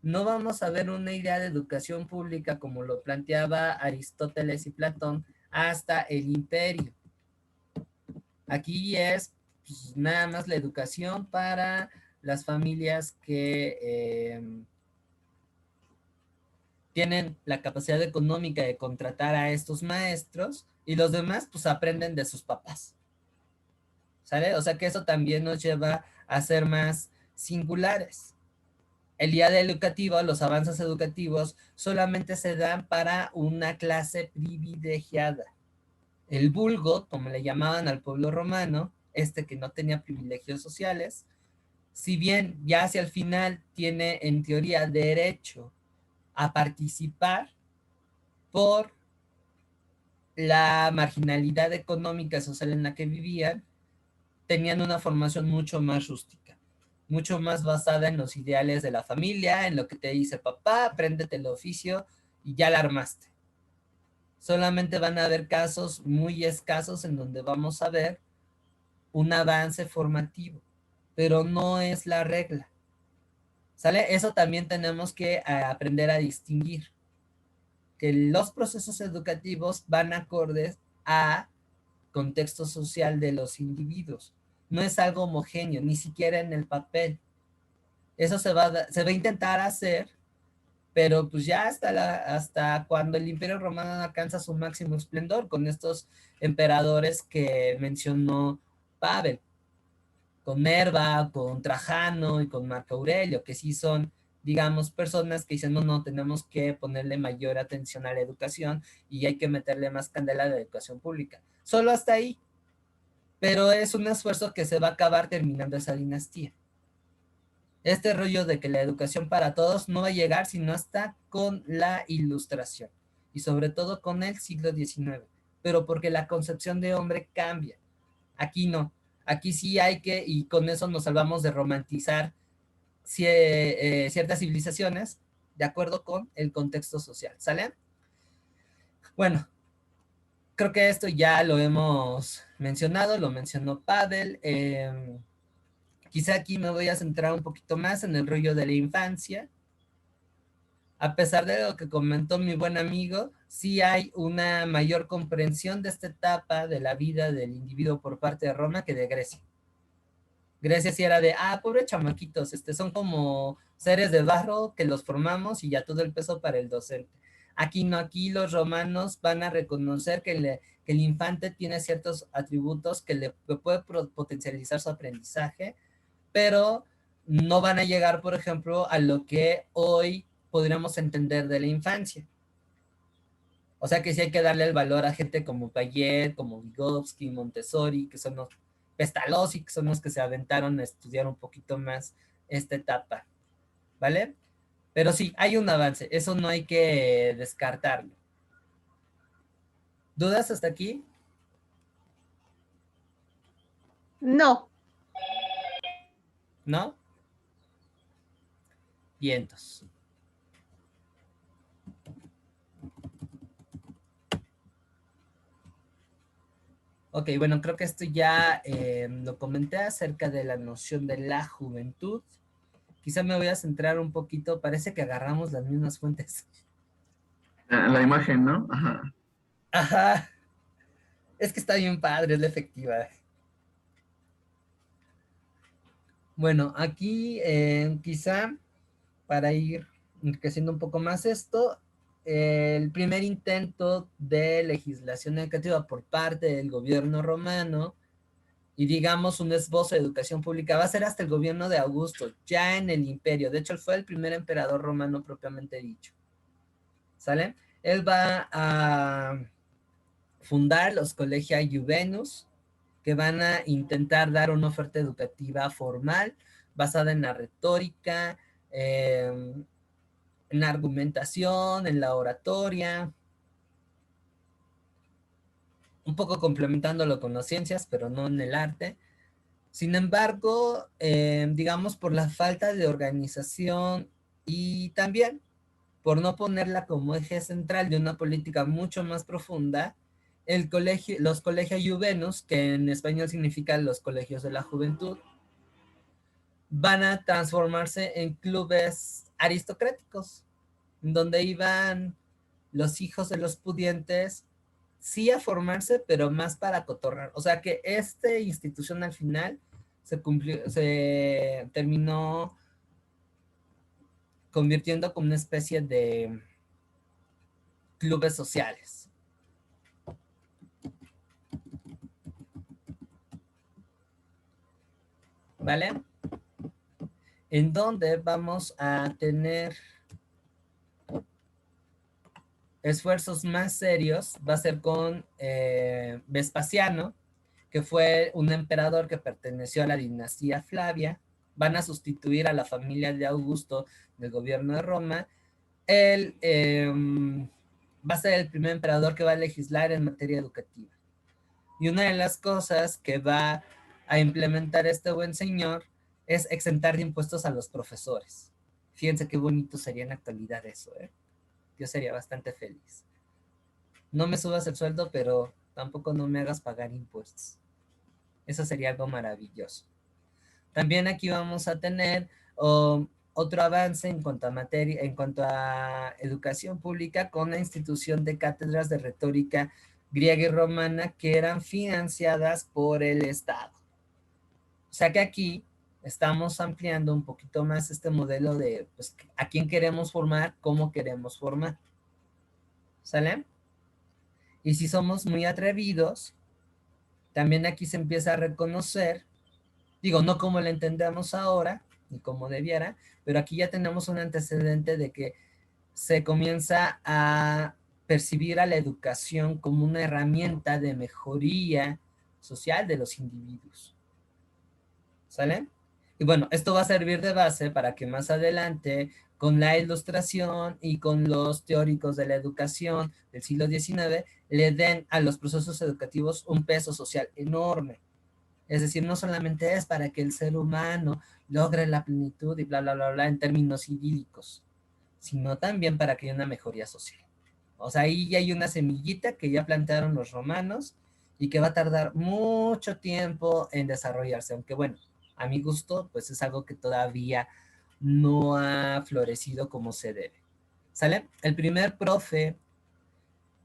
No vamos a ver una idea de educación pública como lo planteaba Aristóteles y Platón hasta el Imperio. Aquí es pues, nada más la educación para las familias que tienen la capacidad económica de contratar a estos maestros y los demás pues aprenden de sus papás. ¿Sale? O sea que eso también nos lleva a ser más singulares. El día educativo, los avances educativos solamente se dan para una clase privilegiada. El vulgo, como le llamaban al pueblo romano, que no tenía privilegios sociales, si bien ya hacia el final tiene en teoría derecho a participar por la marginalidad económica y social en la que vivían, tenían una formación mucho más rústica, mucho más basada en los ideales de la familia, en lo que te dice papá, apréndete el oficio y ya la armaste. Solamente van a haber casos muy escasos en donde vamos a ver un avance formativo, pero no es la regla. ¿Sale? Eso también tenemos que aprender a distinguir, que los procesos educativos van acordes a contexto social de los individuos. No es algo homogéneo, ni siquiera en el papel. Eso se va a intentar hacer, pero pues ya hasta cuando el Imperio Romano alcanza su máximo esplendor con estos emperadores que mencionó Pavel, con Nerva, con Trajano y con Marco Aurelio, que sí son, digamos, personas que dicen, no, tenemos que ponerle mayor atención a la educación y hay que meterle más candela a la educación pública. Solo hasta ahí, pero es un esfuerzo que se va a acabar terminando esa dinastía. Este rollo de que la educación para todos no va a llegar sino hasta con la Ilustración y sobre todo con el siglo XIX, pero porque la concepción de hombre cambia. Aquí no, aquí sí hay que, y con eso nos salvamos de romantizar ciertas civilizaciones de acuerdo con el contexto social, ¿sale? Bueno, creo que esto ya lo hemos mencionado, lo mencionó Pavel. Quizá aquí me voy a centrar un poquito más en el rollo de la infancia. A pesar de lo que comentó mi buen amigo, sí hay una mayor comprensión de esta etapa de la vida del individuo por parte de Roma que de Grecia. Grecia sí era de, pobre chamaquitos, son como seres de barro que los formamos y ya todo el peso para el docente. Aquí no, aquí los romanos van a reconocer que el infante tiene ciertos atributos que le puede potencializar su aprendizaje, pero no van a llegar, por ejemplo, a lo que hoy podríamos entender de la infancia. O sea que sí hay que darle el valor a gente como Piaget, como Vygotsky, Montessori, que son los Pestalozzi, que son los que se aventaron a estudiar un poquito más esta etapa, ¿vale? Pero sí, hay un avance, eso no hay que descartarlo. ¿Dudas hasta aquí? No. ¿No? Vientos. Ok, bueno, creo que esto ya lo comenté acerca de la noción de la juventud. Quizá me voy a centrar un poquito, parece que agarramos las mismas fuentes. La imagen, ¿no? Ajá. Ajá, es que está bien padre, es la efectiva. Bueno, aquí quizá para ir enriqueciendo un poco más esto, el primer intento de legislación educativa por parte del gobierno romano y digamos un esbozo de educación pública va a ser hasta el gobierno de Augusto, ya en el imperio. De hecho, él fue el primer emperador romano propiamente dicho. ¿Sale? Él va a fundar los Collegia Juvenus, que van a intentar dar una oferta educativa formal basada en la retórica, en la argumentación, en la oratoria, un poco complementándolo con las ciencias, pero no en el arte. Sin embargo, digamos por la falta de organización y también por no ponerla como eje central de una política mucho más profunda, los colegios juvenus, que en español significa los colegios de la juventud, van a transformarse en clubes aristocráticos, donde iban los hijos de los pudientes, sí a formarse, pero más para cotorrar. O sea que esta institución al final se terminó convirtiendo como una especie de clubes sociales. ¿Vale? En donde vamos a tener esfuerzos más serios, va a ser con Vespasiano, que fue un emperador que perteneció a la dinastía Flavia. Van a sustituir a la familia de Augusto del gobierno de Roma. Él va a ser el primer emperador que va a legislar en materia educativa. Y una de las cosas que va a implementar este buen señor es exentar de impuestos a los profesores. Fíjense qué bonito sería en la actualidad eso, ¿eh? Yo sería bastante feliz. No me subas el sueldo, pero tampoco no me hagas pagar impuestos. Eso sería algo maravilloso. También aquí vamos a tener otro avance en cuanto a materia, en cuanto a educación pública con la institución de cátedras de retórica griega y romana que eran financiadas por el Estado. O sea que aquí estamos ampliando un poquito más este modelo de pues, a quién queremos formar, cómo queremos formar. ¿Sale? Y si somos muy atrevidos, también aquí se empieza a reconocer, digo, no como lo entendemos ahora, ni como debiera, pero aquí ya tenemos un antecedente de que se comienza a percibir a la educación como una herramienta de mejoría social de los individuos. ¿Sale? Y bueno, esto va a servir de base para que más adelante, con la ilustración y con los teóricos de la educación del siglo XIX, le den a los procesos educativos un peso social enorme. Es decir, no solamente es para que el ser humano logre la plenitud y bla, bla, bla, bla en términos idílicos, sino también para que haya una mejoría social. O sea, ahí ya hay una semillita que ya plantearon los romanos y que va a tardar mucho tiempo en desarrollarse, aunque bueno, a mi gusto, pues es algo que todavía no ha florecido como se debe. ¿Sale? El primer profe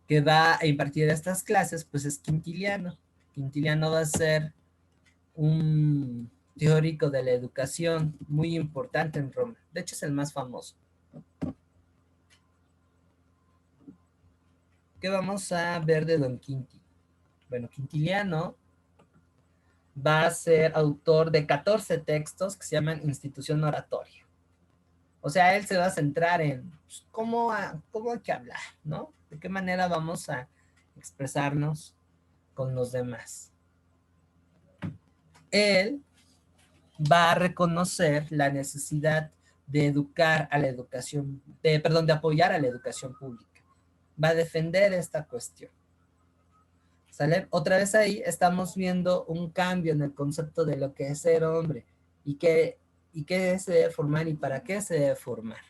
que va a impartir estas clases, pues es Quintiliano. Quintiliano va a ser un teórico de la educación muy importante en Roma. De hecho, es el más famoso. ¿Qué vamos a ver de Don Quinti? Bueno, Quintiliano va a ser autor de 14 textos que se llaman Institución Oratoria. O sea, él se va a centrar en pues, cómo hay que hablar, ¿no? De qué manera vamos a expresarnos con los demás. Él va a reconocer la necesidad de educar a la educación, de apoyar a la educación pública. Va a defender esta cuestión. ¿Sale? Otra vez ahí estamos viendo un cambio en el concepto de lo que es ser hombre y qué se debe formar y para qué se debe formar.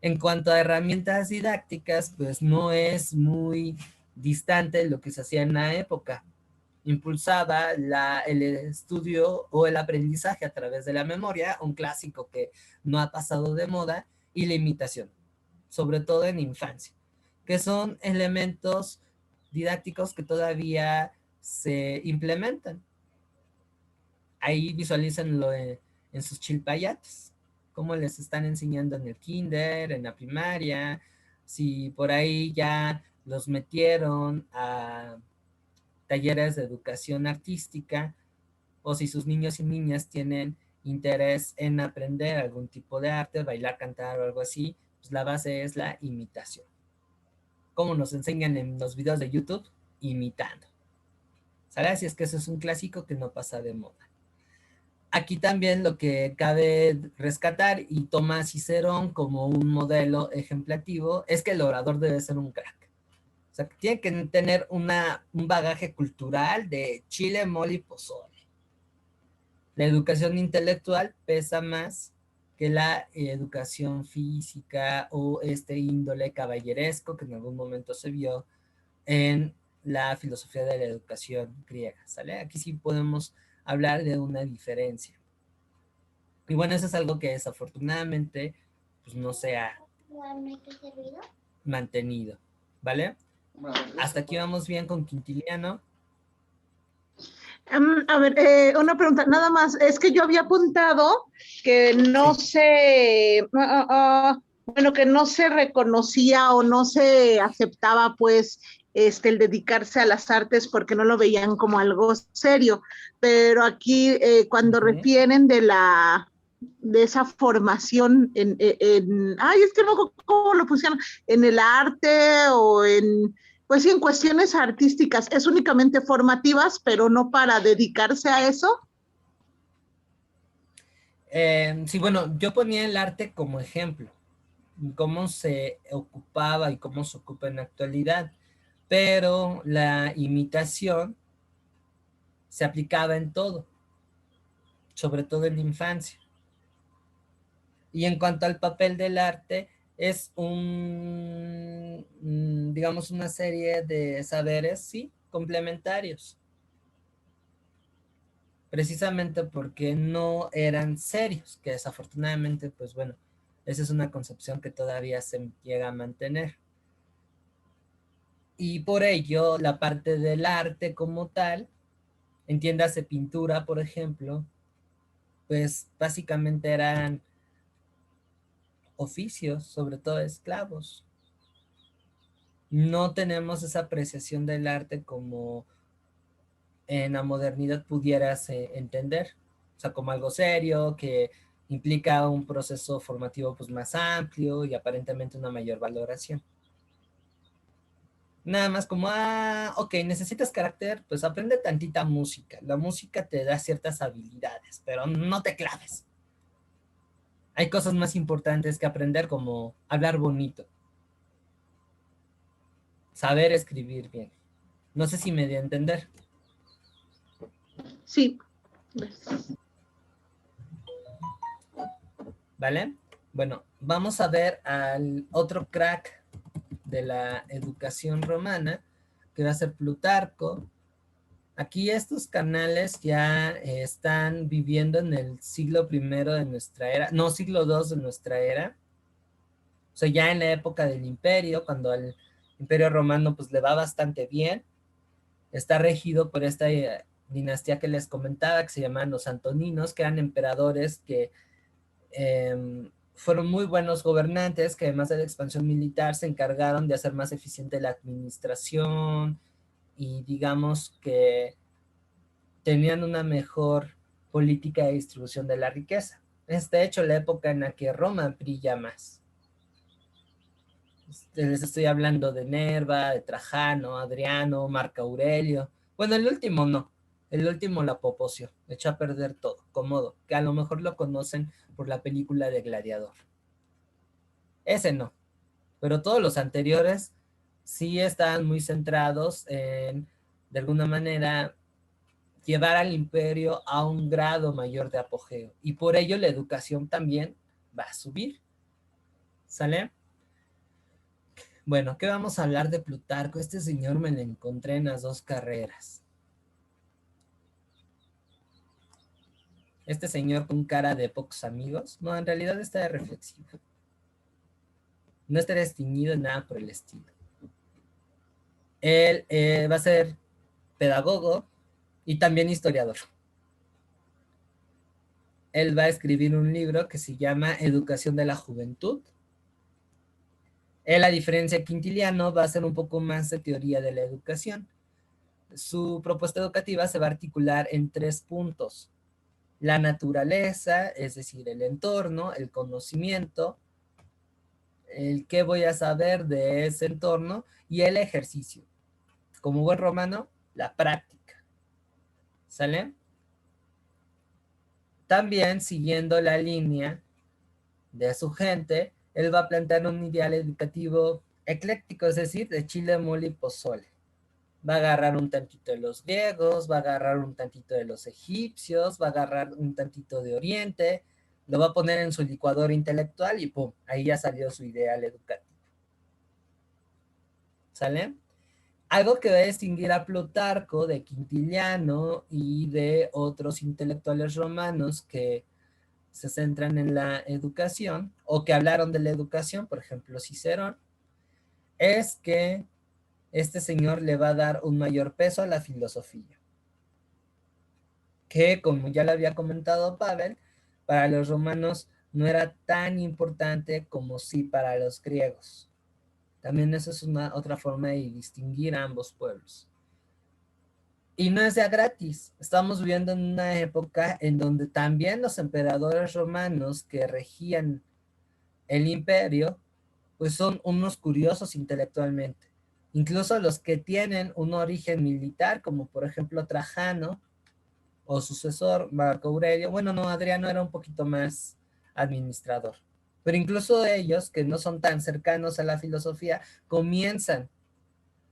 En cuanto a herramientas didácticas, pues no es muy distante de lo que se hacía en la época. Impulsaba el estudio o el aprendizaje a través de la memoria, un clásico que no ha pasado de moda, y la imitación, sobre todo en infancia, que son elementos didácticos que todavía se implementan. Ahí visualizanlo en sus chilpayates, cómo les están enseñando en el kinder, en la primaria, si por ahí ya los metieron a talleres de educación artística, o si sus niños y niñas tienen interés en aprender algún tipo de arte, bailar, cantar o algo así, pues la base es la imitación. Como nos enseñan en los videos de YouTube, imitando. ¿Sabes? Así es que eso es un clásico que no pasa de moda. Aquí también lo que cabe rescatar y toma Cicerón como un modelo ejemplativo es que el orador debe ser un crack. O sea, que tiene que tener un bagaje cultural de chile, mole y pozole. La educación intelectual pesa más que la educación física o este índole caballeresco que en algún momento se vio en la filosofía de la educación griega, ¿sale? Aquí sí podemos hablar de una diferencia. Y bueno, eso es algo que desafortunadamente pues no se ha mantenido, ¿vale? Hasta aquí vamos bien con Quintiliano. A ver, una pregunta, nada más, es que yo había apuntado que no bueno, que no se reconocía o no se aceptaba, pues, el dedicarse a las artes porque no lo veían como algo serio, pero aquí cuando refieren de esa formación ay, es que no, ¿cómo lo pusieron? En el arte o pues sí, en cuestiones artísticas, es únicamente formativas, pero no para dedicarse a eso. Sí, bueno, yo ponía el arte como ejemplo, cómo se ocupaba y cómo se ocupa en la actualidad, pero la imitación se aplicaba en todo, sobre todo en la infancia. Y en cuanto al papel del arte, es digamos, una serie de saberes, sí, complementarios. Precisamente porque no eran serios, que desafortunadamente, pues bueno, esa es una concepción que todavía se llega a mantener. Y por ello, la parte del arte como tal, entiéndase pintura, por ejemplo, pues básicamente eran oficios, sobre todo esclavos. No tenemos esa apreciación del arte como en la modernidad pudieras entender, o sea, como algo serio, que implica un proceso formativo pues más amplio y aparentemente una mayor valoración. Nada más como, ok, necesitas carácter, pues aprende tantita música. La música te da ciertas habilidades, pero no te claves. Hay cosas más importantes que aprender como hablar bonito, saber escribir bien. No sé si me di a entender. Sí. ¿Vale? Bueno, vamos a ver al otro crack de la educación romana, que va a ser Plutarco. Aquí estos canales ya están viviendo en el siglo I de nuestra era, no, siglo II de nuestra era. O sea, ya en la época del imperio, cuando al imperio romano pues le va bastante bien, está regido por esta dinastía que les comentaba, que se llamaban los Antoninos, que eran emperadores que fueron muy buenos gobernantes que además de la expansión militar se encargaron de hacer más eficiente la administración y digamos que tenían una mejor política de distribución de la riqueza. Es de hecho la época en la que Roma brilla más. Les estoy hablando de Nerva, de Trajano, Adriano, Marco Aurelio. Bueno, el último no. El último la popoció, echó a perder todo, Cómodo, que a lo mejor lo conocen por la película de Gladiador. Ese no, pero todos los anteriores sí estaban muy centrados en, de alguna manera, llevar al imperio a un grado mayor de apogeo. Y por ello la educación también va a subir. ¿Sale? Bueno, ¿qué vamos a hablar de Plutarco? Este señor me lo encontré en las dos carreras. Este señor con cara de pocos amigos. No, en realidad está de reflexivo. No está distinguido en nada por el estilo. Él va a ser pedagogo y también historiador. Él va a escribir un libro que se llama Educación de la Juventud. Él, a diferencia de Quintiliano, va a hacer un poco más de teoría de la educación. Su propuesta educativa se va a articular en 3 puntos. La naturaleza, es decir, el entorno, el conocimiento, el qué voy a saber de ese entorno y el ejercicio. Como buen romano, la práctica. ¿Sale? También, siguiendo la línea de su gente, él va a plantear un ideal educativo ecléctico, es decir, de chile, mole y pozole. Va a agarrar un tantito de los griegos, va a agarrar un tantito de los egipcios, va a agarrar un tantito de Oriente, lo va a poner en su licuadora intelectual y ¡pum! Ahí ya salió su ideal educativo. ¿Sale? Algo que va a distinguir a Plutarco de Quintiliano y de otros intelectuales romanos que se centran en la educación o que hablaron de la educación, por ejemplo Cicerón, es que este señor le va a dar un mayor peso a la filosofía, que como ya lo había comentado Pavel, para los romanos no era tan importante como sí para los griegos. También eso es una otra forma de distinguir a ambos pueblos. Y no es ya gratis. Estamos viviendo en una época en donde también los emperadores romanos que regían el imperio, pues son unos curiosos intelectualmente. Incluso los que tienen un origen militar, como por ejemplo Trajano o sucesor Marco Aurelio. Bueno, no, Adriano era un poquito más administrador. Pero incluso ellos, que no son tan cercanos a la filosofía, comienzan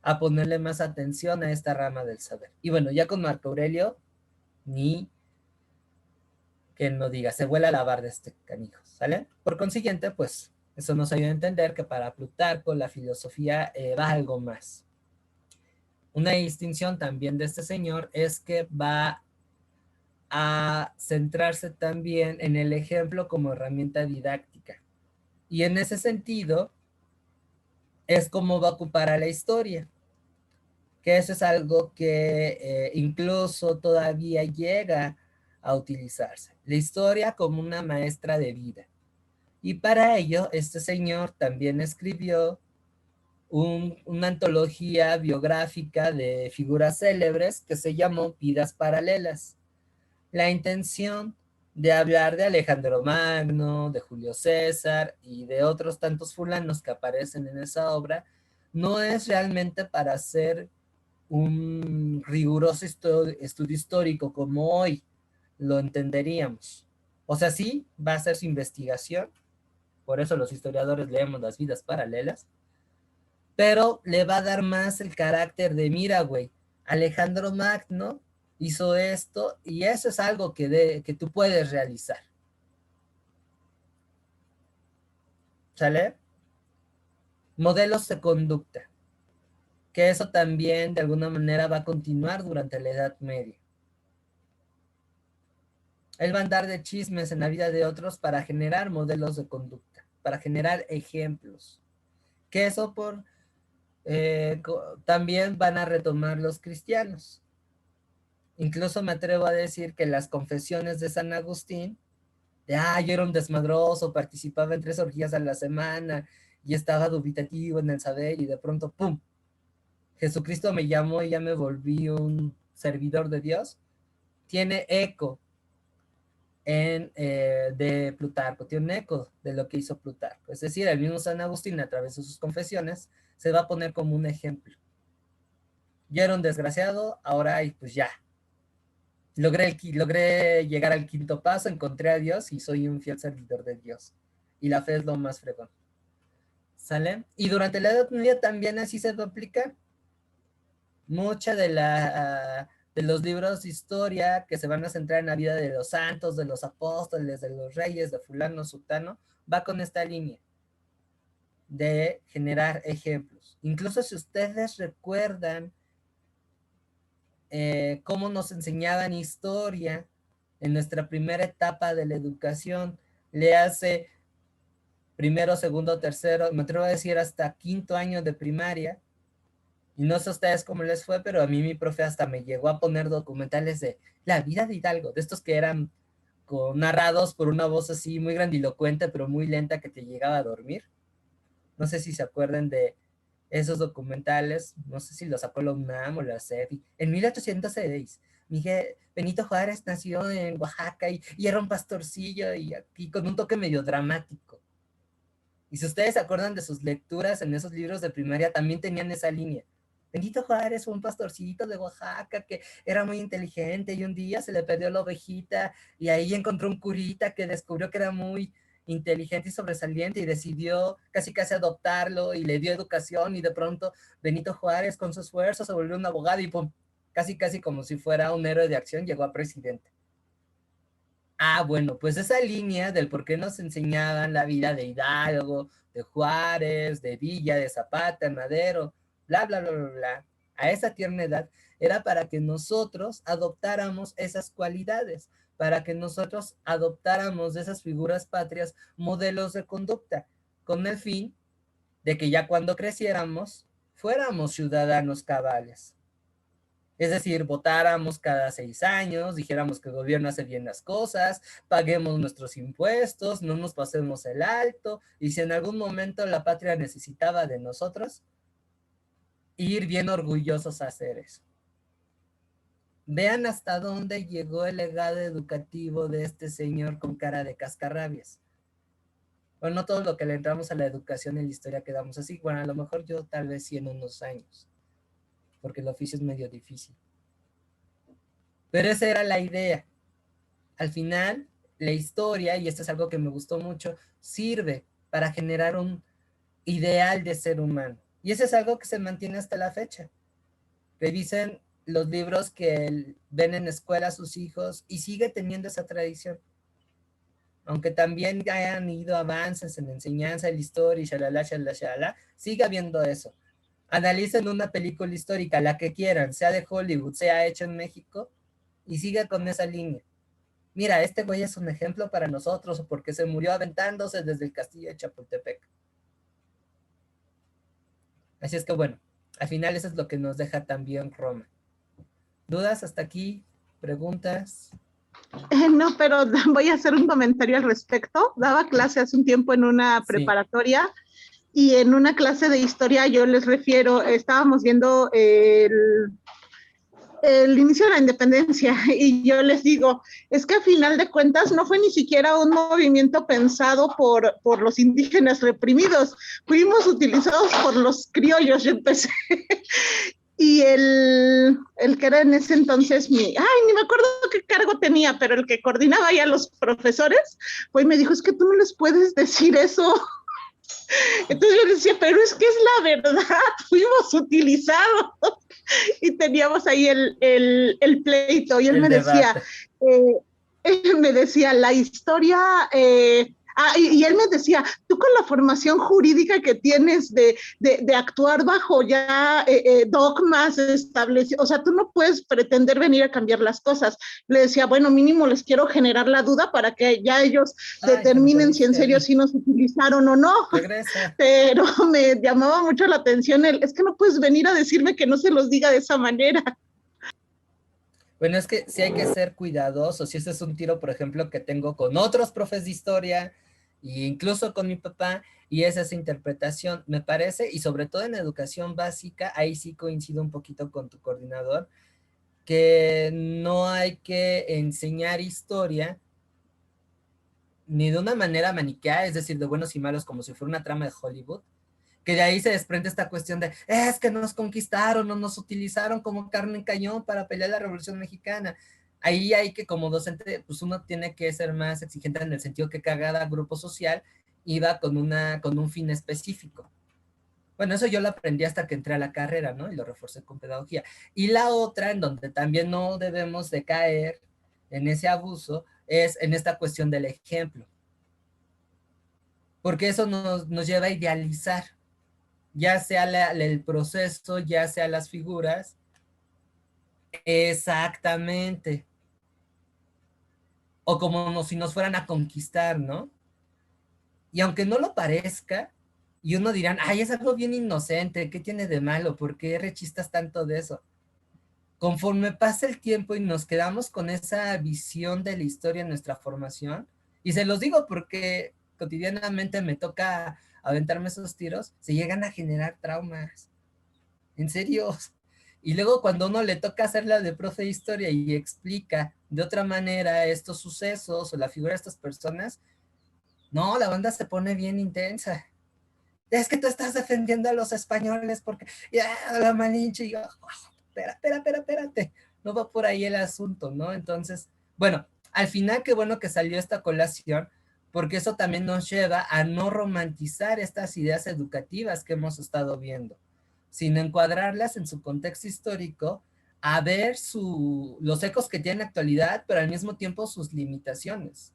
a ponerle más atención a esta rama del saber. Y bueno, ya con Marco Aurelio, ni que no diga, se vuela a la barra de este canijo, ¿sale? Por consiguiente, pues, eso nos ayuda a entender que para Plutarco la filosofía va algo más. Una distinción también de este señor es que va a centrarse también en el ejemplo como herramienta didáctica. Y en ese sentido, es como va a ocupar a la historia, que eso es algo que incluso todavía llega a utilizarse. La historia como una maestra de vida. Y para ello, este señor también escribió una antología biográfica de figuras célebres que se llamó Vidas Paralelas. La intención de hablar de Alejandro Magno, de Julio César y de otros tantos fulanos que aparecen en esa obra, no es realmente para hacer un riguroso estudio histórico como hoy lo entenderíamos. O sea, sí, va a ser su investigación, por eso los historiadores leemos las vidas paralelas, pero le va a dar más el carácter de, mira, güey, Alejandro Magno hizo esto y eso es algo que tú puedes realizar. ¿Sale? Modelos de conducta, que eso también de alguna manera va a continuar durante la Edad Media. Él va a andar de chismes en la vida de otros para generar modelos de conducta, para generar ejemplos. Que eso también van a retomar los cristianos. Incluso me atrevo a decir que las confesiones de San Agustín yo era un desmadroso, participaba en 3 orgías a la semana y estaba dubitativo en el saber y de pronto, ¡pum! Jesucristo me llamó y ya me volví un servidor de Dios, tiene eco de Plutarco, tiene un eco de lo que hizo Plutarco. Es decir, el mismo San Agustín, a través de sus confesiones, se va a poner como un ejemplo. Yo era un desgraciado, ahora pues ya. Logré llegar al 5.º paso, encontré a Dios y soy un fiel servidor de Dios. Y la fe es lo más fregón. ¿Sale? Y durante la Edad Media también así se va a aplicar. Mucha de los libros de historia que se van a centrar en la vida de los santos, de los apóstoles, de los reyes, de fulano, sutano, va con esta línea de generar ejemplos. Incluso si ustedes recuerdan cómo nos enseñaban historia en nuestra primera etapa de la educación, le hace primero, segundo, tercero, me atrevo a decir hasta 5.º año de primaria, y no sé a ustedes cómo les fue, pero a mí mi profe hasta me llegó a poner documentales de la vida de Hidalgo, de estos que eran narrados por una voz así muy grandilocuente, pero muy lenta que te llegaba a dormir. No sé si se acuerdan de esos documentales, no sé si los sacó la UNAM o la CEPI. En 1806, Benito Juárez nació en Oaxaca y era un pastorcillo y con un toque medio dramático. Y si ustedes se acuerdan de sus lecturas en esos libros de primaria, también tenían esa línea. Benito Juárez fue un pastorcito de Oaxaca que era muy inteligente y un día se le perdió la ovejita y ahí encontró un curita que descubrió que era muy inteligente y sobresaliente y decidió casi adoptarlo y le dio educación y de pronto Benito Juárez con su esfuerzo se volvió un abogado y pum, casi como si fuera un héroe de acción llegó a presidente. Bueno, pues esa línea del por qué nos enseñaban la vida de Hidalgo, de Juárez, de Villa, de Zapata, Madero, bla, bla, bla, bla, bla, a esa tierna edad, era para que nosotros adoptáramos esas cualidades, para que nosotros adoptáramos de esas figuras patrias modelos de conducta, con el fin de que ya cuando creciéramos, fuéramos ciudadanos cabales. Es decir, votáramos cada 6 años, dijéramos que el gobierno hace bien las cosas, paguemos nuestros impuestos, no nos pasemos el alto, y si en algún momento la patria necesitaba de nosotros, ir bien orgullosos a hacer eso. Vean hasta dónde llegó el legado educativo de este señor con cara de cascarrabias. Bueno, no todo lo que le entramos a la educación y la historia quedamos así. Bueno, a lo mejor yo tal vez sí en unos años, porque el oficio es medio difícil. Pero esa era la idea. Al final, la historia, y esto es algo que me gustó mucho, sirve para generar un ideal de ser humano. Y eso es algo que se mantiene hasta la fecha. Revisen los libros que ven en escuela a sus hijos y sigue teniendo esa tradición. Aunque también hayan ido avances en enseñanza de la historia y shalala, sigue habiendo eso. Analicen una película histórica, la que quieran, sea de Hollywood, sea hecha en México, y siga con esa línea. Mira, este güey es un ejemplo para nosotros porque se murió aventándose desde el castillo de Chapultepec. Así es que bueno, al final eso es lo que nos deja también Roma. ¿Dudas hasta aquí? ¿Preguntas? No, pero voy a hacer un comentario al respecto. Daba clase hace un tiempo en una preparatoria y en una clase de historia yo les refiero, estábamos viendo el inicio de la independencia y yo les digo, es que a final de cuentas no fue ni siquiera un movimiento pensado por los indígenas reprimidos, fuimos utilizados por los criollos. Yo empecé y el que era en ese entonces ni me acuerdo qué cargo tenía, pero el que coordinaba ya a los profesores, pues me dijo, es que tú no les puedes decir eso. Entonces yo le decía, pero es que es la verdad, fuimos utilizados. Y teníamos ahí el pleito, y él me decía, la historia, y él me decía, tú con la formación jurídica que tienes de actuar bajo ya dogmas establecidos, o sea, tú no puedes pretender venir a cambiar las cosas. Le decía, bueno, mínimo les quiero generar la duda para que ya ellos determinen si en serio sí nos utilizaron o no. Regresa. Pero me llamaba mucho la atención es que no puedes venir a decirme que no se los diga de esa manera. Bueno, es que sí hay que ser cuidadosos. Si ese es un tiro, por ejemplo, que tengo con otros profes de historia, e incluso con mi papá, y es esa interpretación, me parece, y sobre todo en educación básica, ahí sí coincido un poquito con tu coordinador, que no hay que enseñar historia ni de una manera maniquea, es decir, de buenos y malos, como si fuera una trama de Hollywood, que de ahí se desprende esta cuestión de, es que nos conquistaron o nos utilizaron como carne en cañón para pelear la Revolución Mexicana. Ahí hay que, como docente, pues uno tiene que ser más exigente en el sentido que cada grupo social iba con un fin específico. Bueno, eso yo lo aprendí hasta que entré a la carrera, ¿no? Y lo reforcé con pedagogía. Y la otra, en donde también no debemos de caer en ese abuso, es en esta cuestión del ejemplo. Porque eso nos lleva a idealizar, ya sea el proceso, ya sea las figuras. Exactamente. O como si nos fueran a conquistar, ¿no? Y aunque no lo parezca, y uno dirán, ay, es algo bien inocente, ¿qué tiene de malo? ¿Por qué rechistas tanto de eso? Conforme pasa el tiempo y nos quedamos con esa visión de la historia en nuestra formación, y se los digo porque cotidianamente me toca aventarme esos tiros, se llegan a generar traumas. En serio. Y luego cuando uno le toca hacerla de profe de historia y explica de otra manera estos sucesos o la figura de estas personas, no, la banda se pone bien intensa. Es que tú estás defendiendo a los españoles porque ya la Malinche y yo, espérate, no va por ahí el asunto, ¿no? Entonces, bueno, al final qué bueno que salió esta colación, porque eso también nos lleva a no romantizar estas ideas educativas que hemos estado viendo, sino encuadrarlas en su contexto histórico, a ver los ecos que tiene en la actualidad, pero al mismo tiempo sus limitaciones.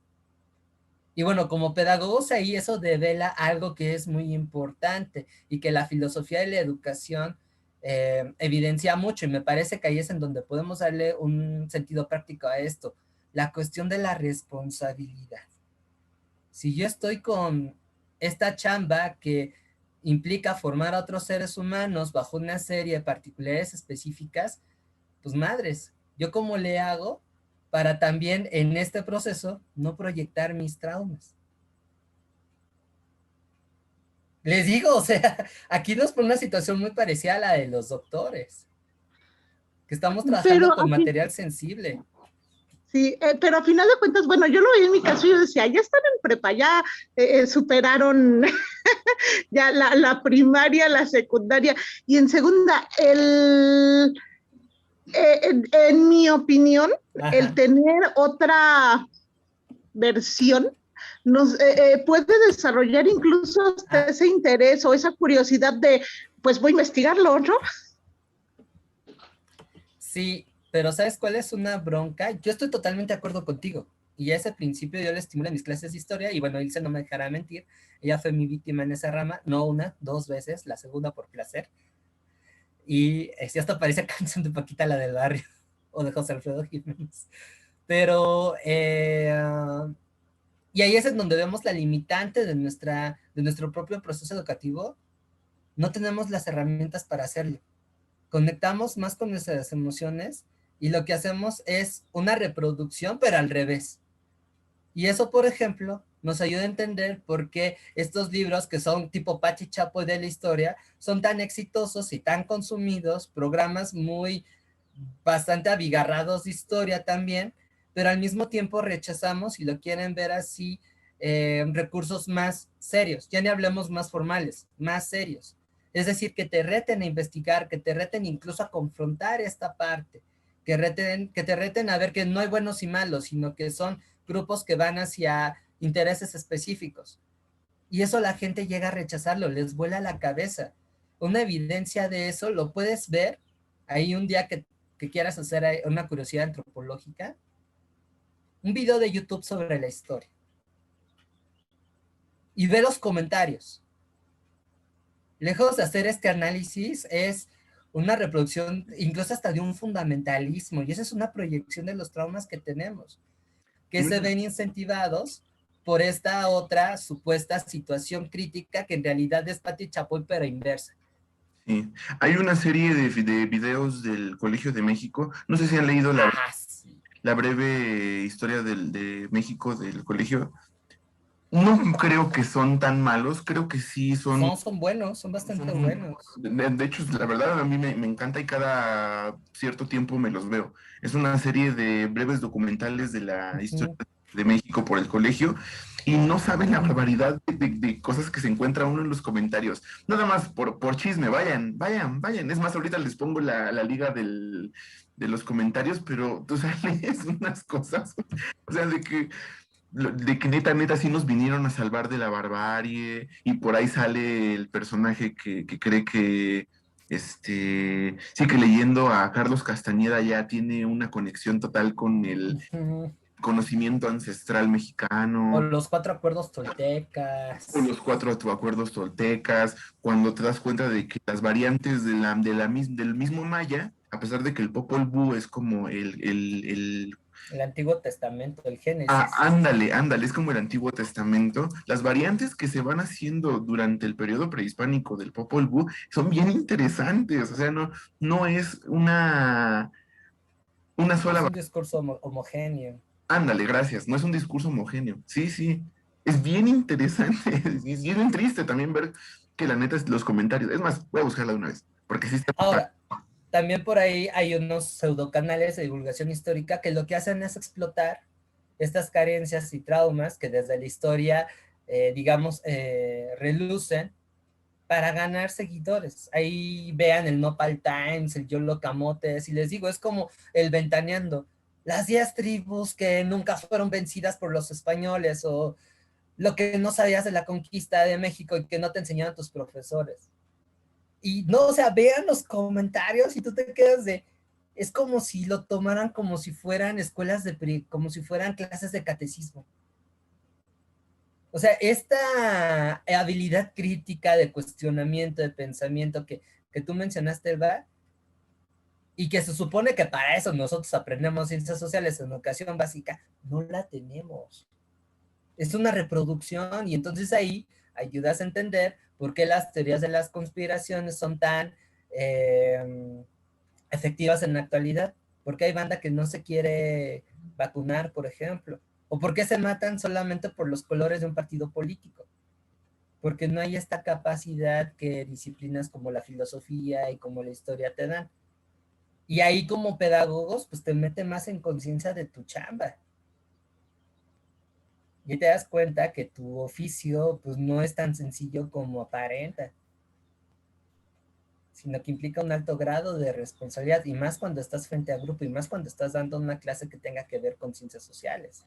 Y bueno, como pedagogos ahí eso devela algo que es muy importante y que la filosofía de la educación evidencia mucho, y me parece que ahí es en donde podemos darle un sentido práctico a esto, la cuestión de la responsabilidad. Si yo estoy con esta chamba que implica formar a otros seres humanos bajo una serie de particularidades específicas, pues madres, ¿yo cómo le hago para también en este proceso no proyectar mis traumas? Les digo, o sea, aquí nos pone una situación muy parecida a la de los doctores, que estamos Pero trabajando con material sensible. sí, pero a final de cuentas, bueno, yo lo veía en mi caso, yo decía, ya están en prepa, ya superaron ya la primaria, la secundaria, y en segunda, en mi opinión, el Ajá. tener otra versión nos puede desarrollar incluso hasta Ah, ese interés o esa curiosidad de, pues voy a investigarlo, ¿no? sí, pero ¿sabes cuál es una bronca? Yo estoy totalmente de acuerdo contigo. Y a ese principio yo le estimulé en mis clases de historia, y bueno, Ilse no me dejará mentir, ella fue mi víctima en esa rama, no una, dos veces, la segunda por placer. Y si hasta parece canción de Paquita la del barrio, o de José Alfredo Jiménez. Pero, y ahí es en donde vemos la limitante de nuestro propio proceso educativo. No tenemos las herramientas para hacerlo. Conectamos más con nuestras emociones y lo que hacemos es una reproducción, pero al revés. Y eso, por ejemplo, nos ayuda a entender por qué estos libros que son tipo Pachi Chapoy de la historia son tan exitosos y tan consumidos, programas muy bastante abigarrados de historia también, pero al mismo tiempo rechazamos, y lo quieren ver así, recursos más serios, ya ni hablemos más formales, más serios. Es decir, que te reten a investigar, que te reten incluso a confrontar esta parte, que te reten a ver que no hay buenos y malos, sino que son grupos que van hacia intereses específicos. Y eso la gente llega a rechazarlo, les vuela la cabeza. Una evidencia de eso lo puedes ver ahí un día que quieras hacer una curiosidad antropológica, un video de YouTube sobre la historia. Y ve los comentarios. Lejos de hacer este análisis, es una reproducción, incluso hasta de un fundamentalismo, y esa es una proyección de los traumas que tenemos, que se ven incentivados por esta otra supuesta situación crítica que en realidad es Pati Chapoy, pero inversa. Sí. Hay una serie de videos del Colegio de México. No sé si han leído Sí. la breve historia de México del colegio. No creo que son tan malos, creo que sí son. Son buenos, son bastante Son- buenos. de hecho, la verdad, a mí me encanta y cada cierto tiempo me los veo. Es una serie de breves documentales de la historia Ujú. de México por el colegio y no saben la barbaridad de cosas que se encuentra uno en los comentarios. Nada más por chisme, vayan, vayan, vayan. Es más, ahorita les pongo la liga de los comentarios, pero tú sabes unas cosas, o sea, de que neta, sí nos vinieron a salvar de la barbarie, y por ahí sale el personaje que cree que, sí que leyendo a Carlos Castañeda ya tiene una conexión total con el Ujú. conocimiento ancestral O mexicano, los cuatro acuerdos o toltecas. los cuatro acuerdos toltecas, cuando te das cuenta de que las variantes del mismo maya, a pesar de que el Popol Vuh es como El Antiguo Testamento, el Génesis. ándale, es como el Antiguo Testamento. Las variantes que se van haciendo durante el periodo prehispánico del Popol Vuh son bien interesantes, o sea, no es una No es sola. un discurso homogéneo. Ándale, gracias, no es un discurso homogéneo. Sí, sí, es bien interesante, es bien triste también ver que la neta los comentarios, es más, voy a buscarla de una vez, porque sí está. Ahora, también por ahí hay unos pseudocanales de divulgación histórica que lo que hacen es explotar estas carencias y traumas que desde la historia, digamos, relucen para ganar seguidores. Ahí vean el Nopal Times, el Yolo Camotes, y les digo, es como el Ventaneando. Las 10 tribus que nunca fueron vencidas por los españoles, o lo que no sabías de la conquista de México y que no te enseñaron tus profesores. Y no, o sea, vean los comentarios y tú te quedas de, es como si lo tomaran como si fueran escuelas como si fueran clases de catecismo. O sea, esta habilidad crítica de cuestionamiento, de pensamiento que tú mencionaste, Elba, y que se supone que para eso nosotros aprendemos ciencias sociales en educación básica, no la tenemos. Es una reproducción y entonces ahí ayudas a entender por qué las teorías de las conspiraciones son tan efectivas en la actualidad. Porque hay banda que no se quiere vacunar, por ejemplo. O por qué se matan solamente por los colores de un partido político. Porque no hay esta capacidad que disciplinas como la filosofía y como la historia te dan. Y ahí como pedagogos, pues te mete más en conciencia de tu chamba. Y te das cuenta que tu oficio pues no es tan sencillo como aparenta, sino que implica un alto grado de responsabilidad, y más cuando estás frente a grupo, y más cuando estás dando una clase que tenga que ver con ciencias sociales.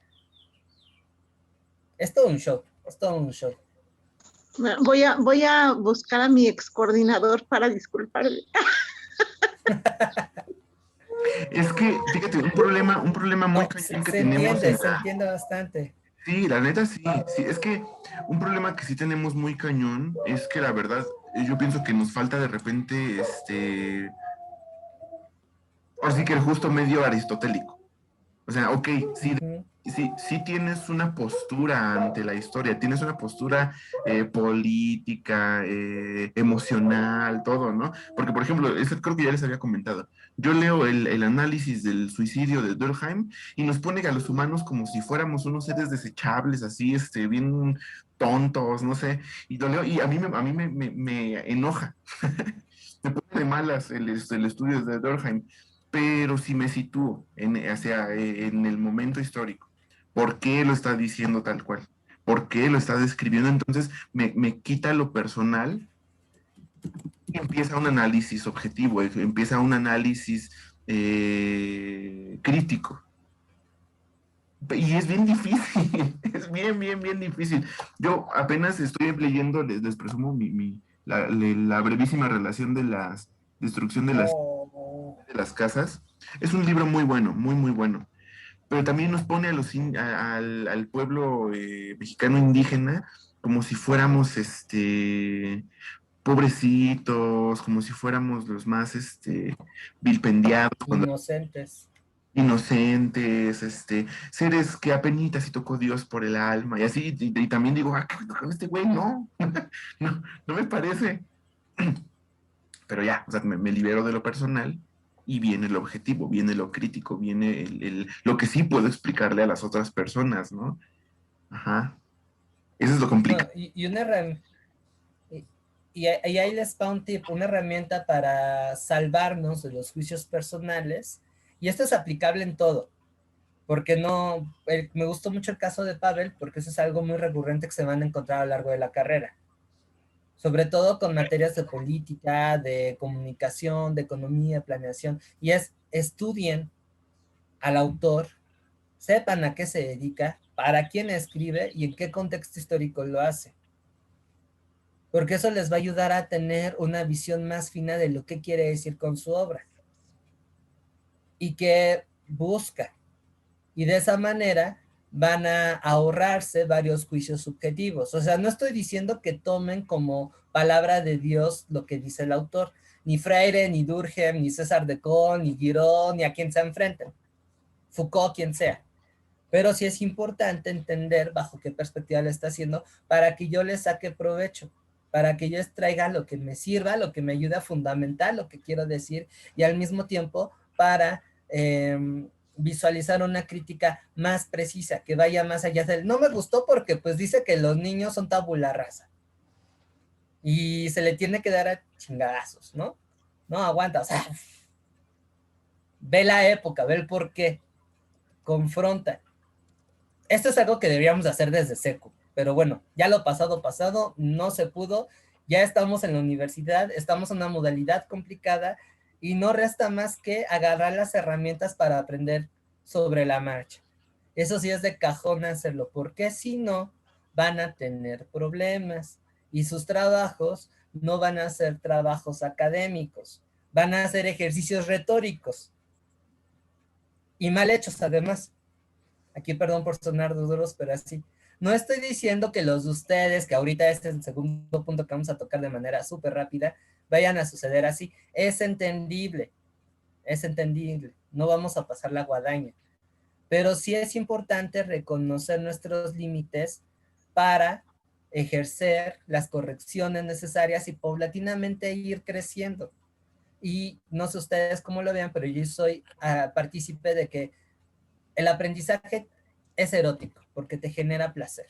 Es todo un show, es todo un show. Voy a buscar a mi ex coordinador para disculparme. Es que, fíjate, un problema muy No, cañón que se tenemos entiende, en se entiende bastante. Sí, la neta sí, sí, es que un problema que sí tenemos muy cañón es que la verdad, yo pienso que nos falta de repente, ahora sí que el justo medio aristotélico. O sea, ok, sí, Ujú. sí tienes una postura ante la historia, tienes una postura política, emocional, todo, ¿no? Porque, por ejemplo, eso creo que ya les había comentado. Yo leo el análisis del suicidio de Durkheim y nos pone a los humanos como si fuéramos unos seres desechables, así, bien tontos, no sé. Y lo leo y a mí me enoja. Me pone de malas el estudio de Durkheim, pero si me sitúo en el momento histórico, ¿por qué lo está diciendo tal cual? ¿Por qué lo está describiendo? Entonces me quita lo personal y empieza un análisis objetivo, empieza un análisis crítico. Y es bien difícil, es bien difícil. Yo apenas estoy leyendo, les presumo la brevísima relación de la destrucción Oh, de las casas. Es un libro muy bueno, muy bueno, pero también nos pone al pueblo mexicano indígena como si fuéramos pobrecitos, como si fuéramos los más vilpendiados, cuando inocentes. inocentes, seres que apenitas y tocó Dios por el alma, y así, y también digo, con este güey no, no me parece. pero ya, o sea, me libero de lo personal y viene el objetivo, viene lo crítico, viene lo que sí puedo explicarle a las otras personas, ¿no? Ajá. Eso es lo complicado. Y una y ahí les va un tip, una herramienta para salvarnos de los juicios personales, y esto es aplicable en todo, porque me gustó mucho el caso de Pavel, porque eso es algo muy recurrente que se van a encontrar a lo largo de la carrera, sobre todo con materias de política, de comunicación, de economía, planeación, y estudien al autor, sepan a qué se dedica, para quién escribe y en qué contexto histórico lo hace. Porque eso les va a ayudar a tener una visión más fina de lo que quiere decir con su obra y qué busca. Y de esa manera van a ahorrarse varios juicios subjetivos. O sea, no estoy diciendo que tomen como palabra de Dios lo que dice el autor, ni Freire, ni Durkheim, ni César de Caux, ni Girón, ni a quien se enfrenten, Foucault, quien sea. Pero sí es importante entender bajo qué perspectiva le está haciendo para que yo le saque provecho, para que yo extraiga lo que me sirva, lo que me ayude a fundamentar lo que quiero decir, y al mismo tiempo para visualizar una crítica más precisa, que vaya más allá del, no me gustó porque pues dice que los niños son tabula rasa, y se le tiene que dar a chingadazos, ¿no? No, aguanta, o sea, ve la época, ve el porqué, confronta. Esto es algo que deberíamos hacer desde seco, pero bueno, ya lo pasado, no se pudo, ya estamos en la universidad, estamos en una modalidad complicada y no resta más que agarrar las herramientas para aprender sobre la marcha. Eso sí es de cajón hacerlo, porque si no, van a tener problemas y sus trabajos no van a ser trabajos académicos, van a ser ejercicios retóricos y mal hechos además. Aquí perdón por sonar duros, pero así. No estoy diciendo que los de ustedes, que ahorita este es el segundo punto que vamos a tocar de manera súper rápida, vayan a suceder así. Es entendible, no vamos a pasar la guadaña. Pero sí es importante reconocer nuestros límites para ejercer las correcciones necesarias y paulatinamente ir creciendo. Y no sé ustedes cómo lo vean, pero yo soy partícipe de que el aprendizaje es erótico porque te genera placer.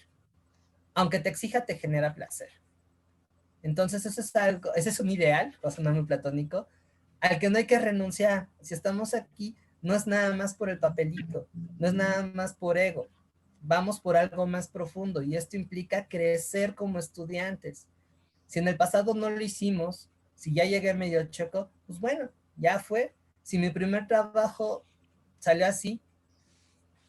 Aunque te exija, te genera placer. Entonces eso es algo, ese es un ideal, va a sonar muy platónico, al que no hay que renunciar. Si estamos aquí, no es nada más por el papelito, no es nada más por ego. Vamos por algo más profundo y esto implica crecer como estudiantes. Si en el pasado no lo hicimos, si ya llegué medio choco, pues bueno, ya fue. Si mi primer trabajo salió así,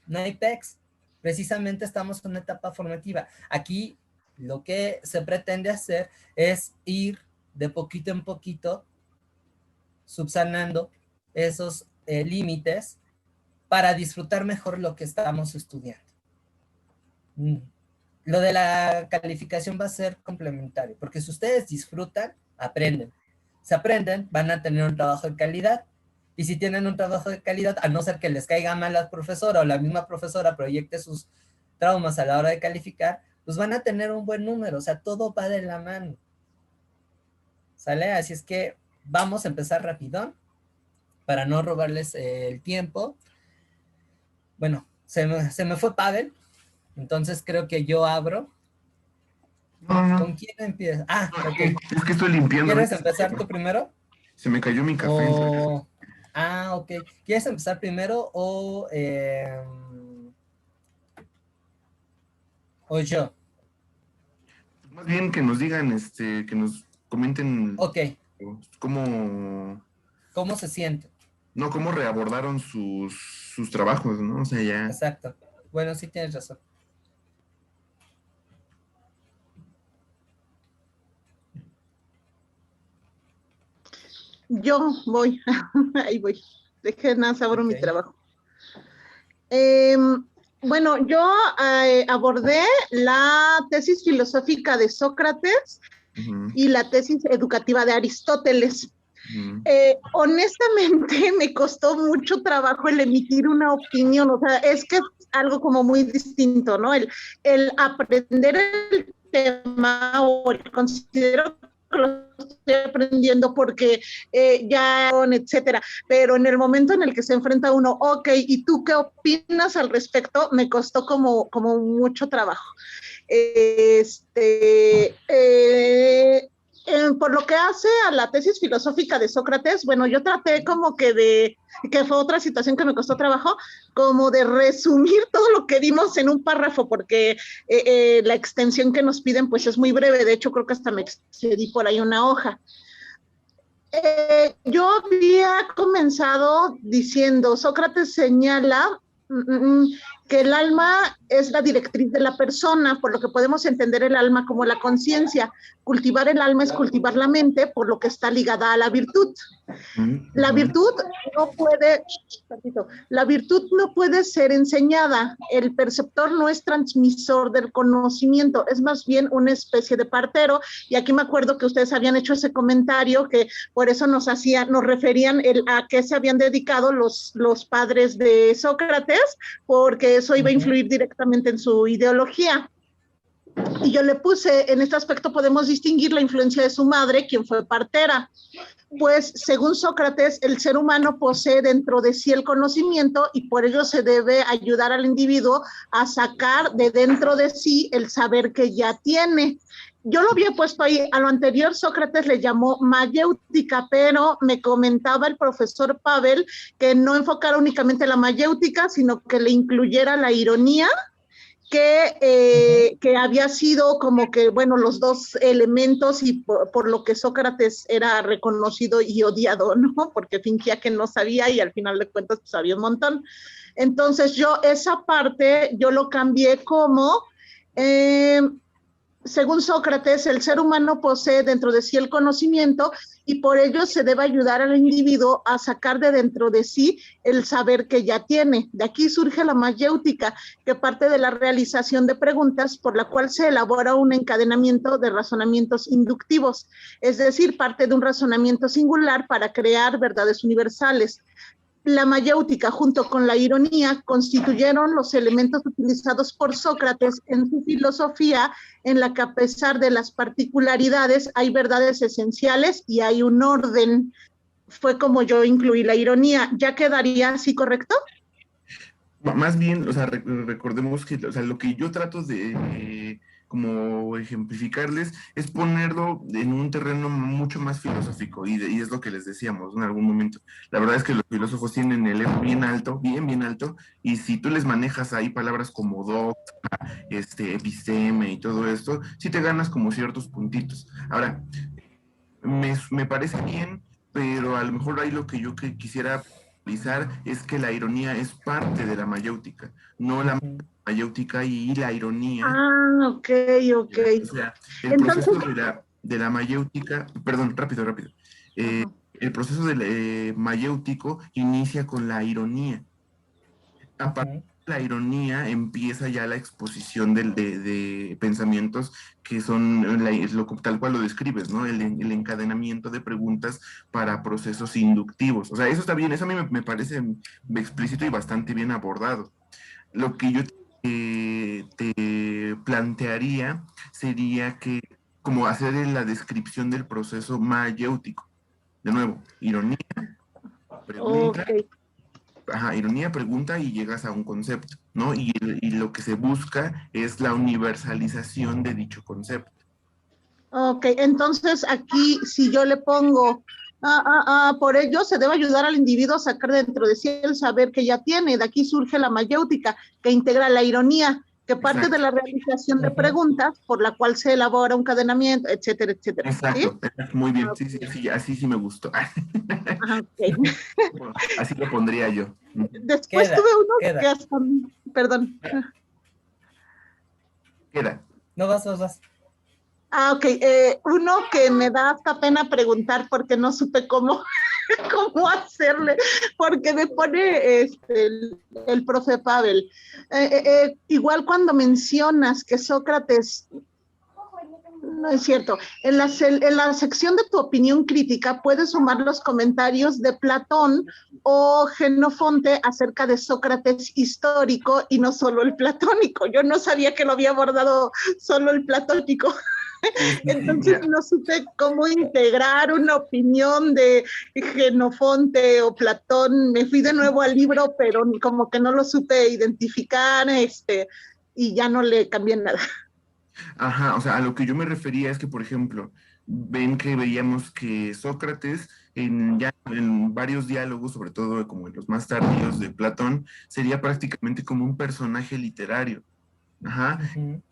no hay pex. Precisamente estamos en una etapa formativa. Aquí lo que se pretende hacer es ir de poquito en poquito subsanando esos límites para disfrutar mejor lo que estamos estudiando. Lo de la calificación va a ser complementario, porque si ustedes disfrutan, aprenden. Si aprenden, van a tener un trabajo de calidad. Y si tienen un trabajo de calidad, a no ser que les caiga mal la profesora o la misma profesora proyecte sus traumas a la hora de calificar, pues van a tener un buen número. O sea, todo va de la mano. ¿Sale? Así es que vamos a empezar rapidón para no robarles el tiempo. Bueno, se me fue Pavel, entonces creo que yo abro. No. ¿Con quién empieza? Ah, ok. Es que estoy limpiando. ¿Quieres empezar tú primero? Se me cayó mi café. Ok. ¿Quieres empezar primero o yo? Más bien que nos digan, que nos comenten. Ok. ¿Cómo se siente? No, cómo reabordaron sus trabajos, ¿no? O sea, ya. Exacto. Bueno, sí tienes razón. Yo voy, ahí voy. Dejen nada, abro mi trabajo. Bueno, yo abordé la tesis filosófica de Sócrates y la tesis educativa de Aristóteles. Honestamente, me costó mucho trabajo el emitir una opinión, o sea, es que es algo como muy distinto, ¿no? El aprender el tema, o considero que lo estoy aprendiendo porque ya, etcétera, pero en el momento en el que se enfrenta uno, ok, ¿y tú qué opinas al respecto? Me costó como mucho trabajo. Por lo que hace a la tesis filosófica de Sócrates, bueno, yo traté como que fue otra situación que me costó trabajo, como de resumir todo lo que dimos en un párrafo, porque la extensión que nos piden pues es muy breve, de hecho creo que hasta me excedí por ahí una hoja. Yo había comenzado diciendo, Sócrates señala que el alma es la directriz de la persona, por lo que podemos entender el alma como la conciencia. Cultivar el alma es cultivar la mente, por lo que está ligada a la virtud. La virtud no puede ser enseñada. El perceptor no es transmisor del conocimiento, es más bien una especie de partero. Y aquí me acuerdo que ustedes habían hecho ese comentario, que por eso nos referían a qué se habían dedicado los padres de Sócrates, porque eso iba a influir directamente en su ideología. Y yo le puse, en este aspecto podemos distinguir la influencia de su madre, quien fue partera. Pues según Sócrates, el ser humano posee dentro de sí el conocimiento y por ello se debe ayudar al individuo a sacar de dentro de sí el saber que ya tiene. Yo lo había puesto ahí, a lo anterior Sócrates le llamó mayéutica, pero me comentaba el profesor Pavel que no enfocara únicamente la mayéutica, sino que le incluyera la ironía, que había sido como que, bueno, los dos elementos y por lo que Sócrates era reconocido y odiado, ¿no? Porque fingía que no sabía y al final de cuentas pues, sabía un montón. Entonces yo esa parte, yo lo cambié como... según Sócrates, el ser humano posee dentro de sí el conocimiento y por ello se debe ayudar al individuo a sacar de dentro de sí el saber que ya tiene. De aquí surge la mayéutica, que parte de la realización de preguntas por la cual se elabora un encadenamiento de razonamientos inductivos, es decir, parte de un razonamiento singular para crear verdades universales. La mayéutica junto con la ironía constituyeron los elementos utilizados por Sócrates en su filosofía, en la que a pesar de las particularidades hay verdades esenciales y hay un orden. Fue como yo incluí la ironía. ¿Ya quedaría así correcto? Más bien, o sea, recordemos que, o sea, lo que yo trato de como ejemplificarles es ponerlo en un terreno mucho más filosófico y es lo que les decíamos, ¿no? En algún momento. La verdad es que los filósofos tienen el ego bien alto, bien alto, y si tú les manejas ahí palabras como dogma, episteme y todo esto, sí te ganas como ciertos puntitos. Ahora, me parece bien, pero a lo mejor ahí lo que yo quisiera analizar es que la ironía es parte de la mayéutica, no la mayéutica y la ironía. Ah, ok. O sea, el proceso de la mayéutica, perdón, rápido. El proceso mayéutico inicia con la ironía. A partir de la ironía empieza ya la exposición de pensamientos que son tal cual lo describes, ¿no? El encadenamiento de preguntas para procesos inductivos. O sea, eso está bien, eso a mí me parece explícito y bastante bien abordado. Lo que yo te plantearía sería que, como hacer la descripción del proceso mayéutico. De nuevo, ironía, pregunta. Okay. Ironía, pregunta y llegas a un concepto, ¿no? Y lo que se busca es la universalización de dicho concepto. Ok, entonces aquí si yo le pongo, por ello se debe ayudar al individuo a sacar dentro de sí el saber que ya tiene. De aquí surge la mayéutica, que integra la ironía, que parte Exacto. de la realización de preguntas por la cual se elabora un encadenamiento, etcétera, etcétera. Exacto, ¿sí? Muy bien, sí, así sí me gustó. Okay. Bueno, así lo pondría yo. Después tuve uno que hasta, perdón. Queda. No, vas. Ok, uno que me da hasta pena preguntar porque no supe cómo hacerle, porque me pone el profe Pavel. Igual cuando mencionas que Sócrates, no es cierto, en la sección de tu opinión crítica puedes sumar los comentarios de Platón o Genofonte acerca de Sócrates histórico y no solo el platónico. Yo no sabía que lo había abordado solo el platónico. Entonces no supe cómo integrar una opinión de Jenofonte o Platón. Me fui de nuevo al libro, pero como que no lo supe identificar, y ya no le cambié nada. Ajá, o sea, a lo que yo me refería es que, por ejemplo, ven que veíamos que Sócrates, ya en varios diálogos, sobre todo como en los más tardíos de Platón, sería prácticamente como un personaje literario. Ajá.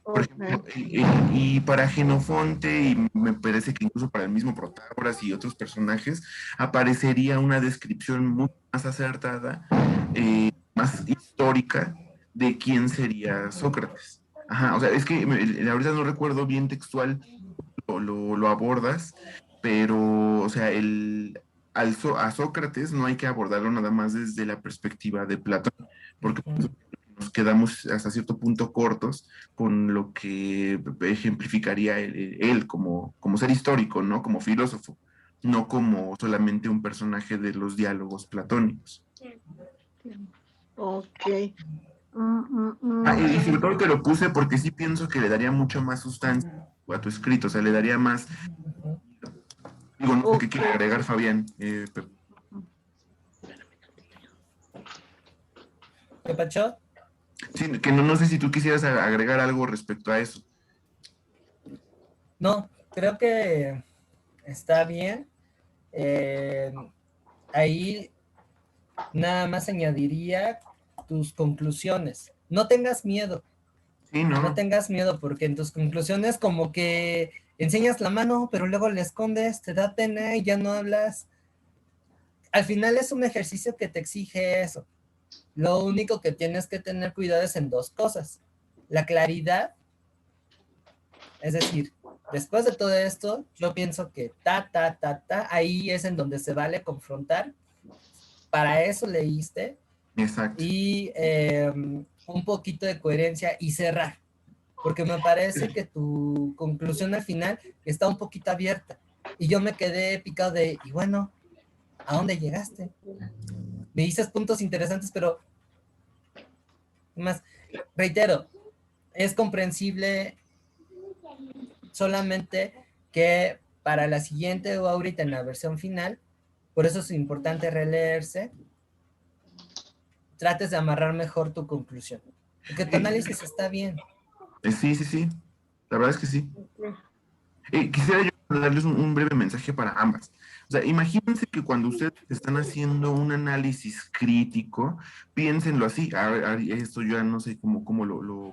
Por ejemplo, y para Jenofonte, y me parece que incluso para el mismo Protágoras y otros personajes, aparecería una descripción mucho más acertada, más histórica de quién sería Sócrates. Ajá, o sea, es que ahorita no recuerdo bien textual, lo abordas, pero, o sea, a Sócrates no hay que abordarlo nada más desde la perspectiva de Platón, porque nos quedamos hasta cierto punto cortos con lo que ejemplificaría él como ser histórico, ¿no? Como filósofo, no como solamente un personaje de los diálogos platónicos. Ok. Y sobre todo que lo puse porque sí pienso que le daría mucho más sustancia a tu escrito, o sea, le daría más. Digo, no sé qué quiere agregar Fabián. ¿Qué pacho? Sí, que no sé si tú quisieras agregar algo respecto a eso. No, creo que está bien. Ahí nada más añadiría tus conclusiones. No tengas miedo. Sí, No ¿no? tengas miedo porque en tus conclusiones como que enseñas la mano, pero luego le escondes, te da pena y ya no hablas. Al final es un ejercicio que te exige eso. Lo único que tienes que tener cuidado es en dos cosas. La claridad, es decir, después de todo esto, yo pienso que ahí es en donde se vale confrontar. Para eso leíste. Exacto. Y un poquito de coherencia y cerrar. Porque me parece que tu conclusión al final está un poquito abierta. Y yo me quedé picado de, y bueno, ¿a dónde llegaste? Me dices puntos interesantes, pero más, reitero, es comprensible solamente que para la siguiente o ahorita en la versión final, por eso es importante releerse, trates de amarrar mejor tu conclusión. Porque tu análisis está bien. Sí, sí, sí. La verdad es que sí. Quisiera yo darles un breve mensaje para ambas. O sea, imagínense que cuando ustedes están haciendo un análisis crítico, piénsenlo así. Esto yo ya no sé cómo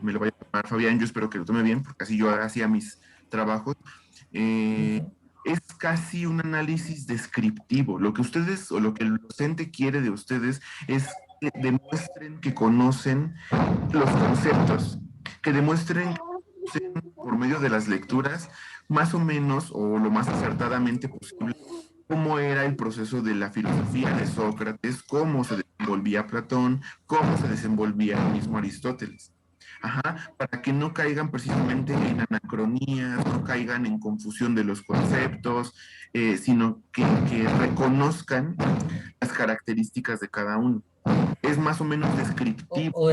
me lo vaya a tomar Fabián, yo espero que lo tome bien, porque así yo hacía mis trabajos. Es casi un análisis descriptivo. Lo que ustedes o lo que el docente quiere de ustedes es que demuestren que conocen los conceptos, que demuestren por medio de las lecturas, más o menos o lo más acertadamente posible, cómo era el proceso de la filosofía de Sócrates, cómo se desenvolvía Platón, cómo se desenvolvía el mismo Aristóteles. Ajá, para que no caigan precisamente en anacronías, no caigan en confusión de los conceptos, sino que reconozcan las características de cada uno. Es más o menos descriptivo.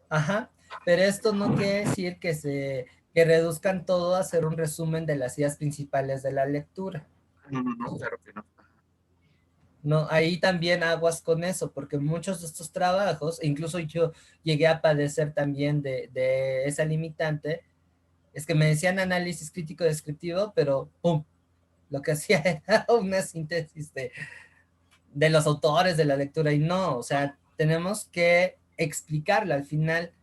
Ajá, pero esto no quiere decir que reduzcan todo a hacer un resumen de las ideas principales de la lectura. No, claro que no. No, ahí también aguas con eso, porque muchos de estos trabajos, incluso yo llegué a padecer también de esa limitante, es que me decían análisis crítico descriptivo, pero ¡pum! Lo que hacía era una síntesis de los autores de la lectura, y no, o sea, tenemos que explicarla al final,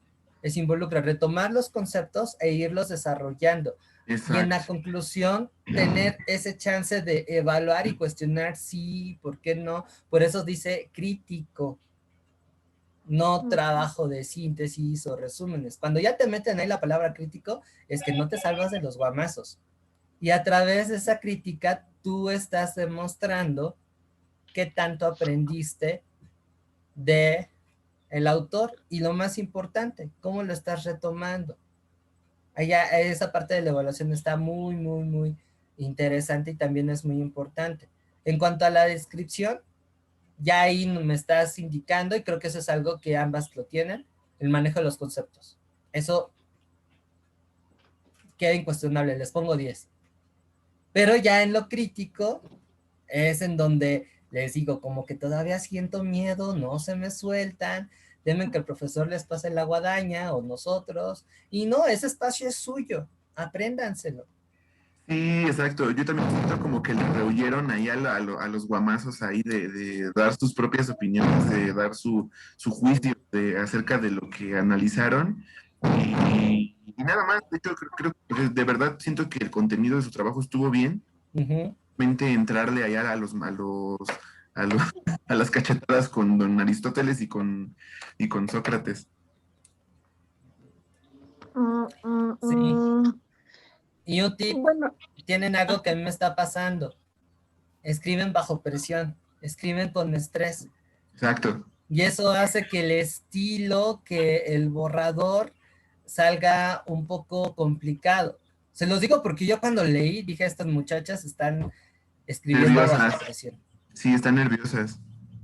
es involucra retomar los conceptos e irlos desarrollando. Y en la Exacto. conclusión, tener ese chance de evaluar y cuestionar sí, por qué no. Por eso dice crítico, no trabajo de síntesis o resúmenes. Cuando ya te meten ahí la palabra crítico, es que no te salvas de los guamazos. Y a través de esa crítica, tú estás demostrando qué tanto aprendiste de el autor y lo más importante, cómo lo estás retomando. Allá, esa parte de la evaluación está muy interesante y también es muy importante. En cuanto a la descripción, ya ahí me estás indicando y creo que eso es algo que ambas lo tienen, el manejo de los conceptos. Eso queda incuestionable, les pongo 10. Pero ya en lo crítico es en donde les digo, como que todavía siento miedo, no se me sueltan, temen que el profesor les pase la guadaña o nosotros, y no, ese espacio es suyo, apréndanselo. Sí, exacto. Yo también siento como que le rehuyeron ahí a los guamazos ahí de dar sus propias opiniones, de dar su juicio acerca de lo que analizaron. Y nada más, de hecho, creo que de verdad siento que el contenido de su trabajo estuvo bien. Ujú. Realmente entrarle allá a los- a las cachetadas con don Aristóteles y con Sócrates. Sí. Y un tip, Bueno, tienen algo que a mí me está pasando. Escriben bajo presión, escriben con estrés. Exacto. Y eso hace que el estilo, que el borrador salga un poco complicado. Se los digo porque yo cuando leí dije, estas muchachas están escribiendo Nerviosas. bajo presión. Sí, están nerviosas.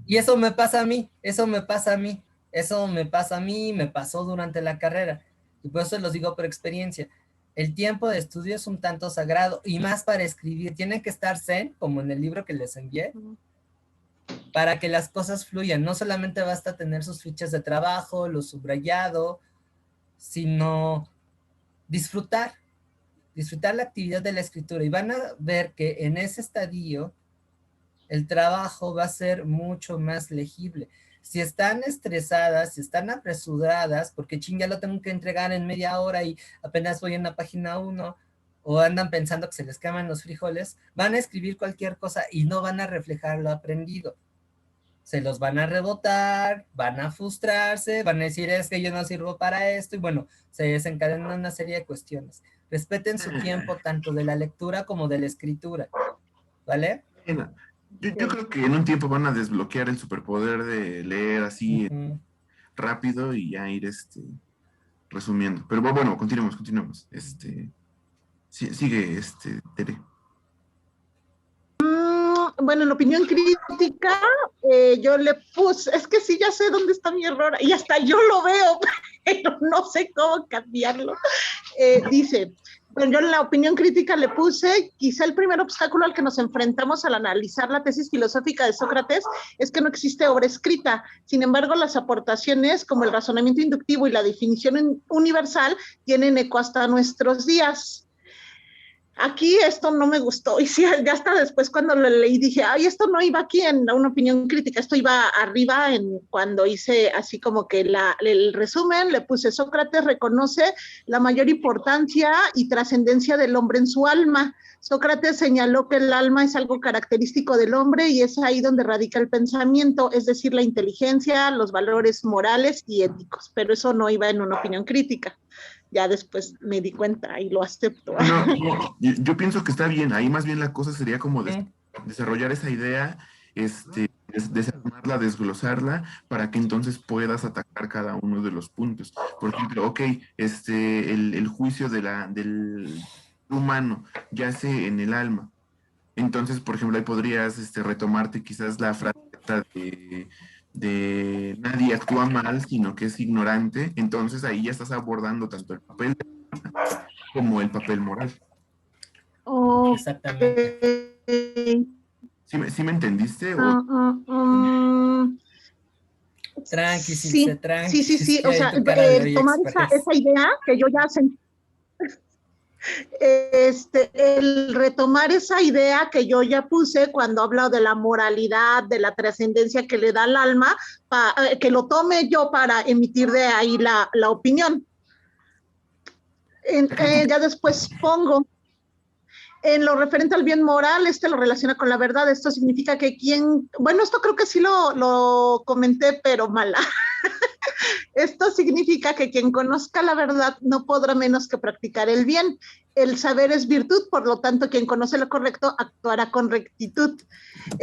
Y eso me pasa a mí, eso me pasa a mí, eso me pasa a mí, me pasó durante la carrera. Y por eso los digo por experiencia. El tiempo de estudio es un tanto sagrado y más para escribir. Tienen que estar zen, como en el libro que les envié, para que las cosas fluyan. No solamente basta tener sus fichas de trabajo, lo subrayado, sino disfrutar la actividad de la escritura. Y van a ver que en ese estadio el trabajo va a ser mucho más legible. Si están estresadas, si están apresuradas, porque ching, ya lo tengo que entregar en media hora y apenas voy en la página 1, o andan pensando que se les queman los frijoles, van a escribir cualquier cosa y no van a reflejar lo aprendido. Se los van a rebotar, van a frustrarse, van a decir, es que yo no sirvo para esto, y bueno, se desencadenan una serie de cuestiones. Respeten su tiempo tanto de la lectura como de la escritura, ¿vale? Bueno, yo creo que en un tiempo van a desbloquear el superpoder de leer así rápido y ya ir resumiendo. Pero bueno, continuemos. Sigue, Tere. bueno, en opinión crítica, yo le puse, es que sí, ya sé dónde está mi error, y hasta yo lo veo, pero no sé cómo cambiarlo. Dice, bueno, yo en la opinión crítica le puse, quizá el primer obstáculo al que nos enfrentamos al analizar la tesis filosófica de Sócrates es que no existe obra escrita. Sin embargo, las aportaciones como el razonamiento inductivo y la definición universal tienen eco hasta nuestros días. Aquí esto no me gustó, y sí, ya hasta después cuando lo leí dije, ay, esto no iba aquí en una opinión crítica, esto iba arriba cuando hice así como que el resumen, le puse Sócrates reconoce la mayor importancia y trascendencia del hombre en su alma. Sócrates señaló que el alma es algo característico del hombre y es ahí donde radica el pensamiento, es decir, la inteligencia, los valores morales y éticos, pero eso no iba en una opinión crítica. Ya después me di cuenta y lo acepto. No, yo pienso que está bien. Ahí más bien la cosa sería como desarrollar esa idea, desarmarla, desglosarla, para que entonces puedas atacar cada uno de los puntos. Por ejemplo, ok, el juicio del humano yace en el alma. Entonces, por ejemplo, ahí podrías retomarte quizás la frase de nadie actúa mal, sino que es ignorante. Entonces ahí ya estás abordando tanto el papel como el papel moral. Exactamente. ¿Sí me entendiste? Tranqui, sí, tranqui. sí. O sea, tomar esa idea que yo ya sentí. El retomar esa idea que yo ya puse cuando hablo de la moralidad, de la trascendencia que le da al alma, que lo tome yo para emitir de ahí la opinión. Ya después pongo, en lo referente al bien moral, lo relaciona con la verdad. Esto significa que bueno, esto creo que sí lo comenté, pero mala. Esto significa que quien conozca la verdad no podrá menos que practicar el bien. El saber es virtud, por lo tanto, quien conoce lo correcto actuará con rectitud.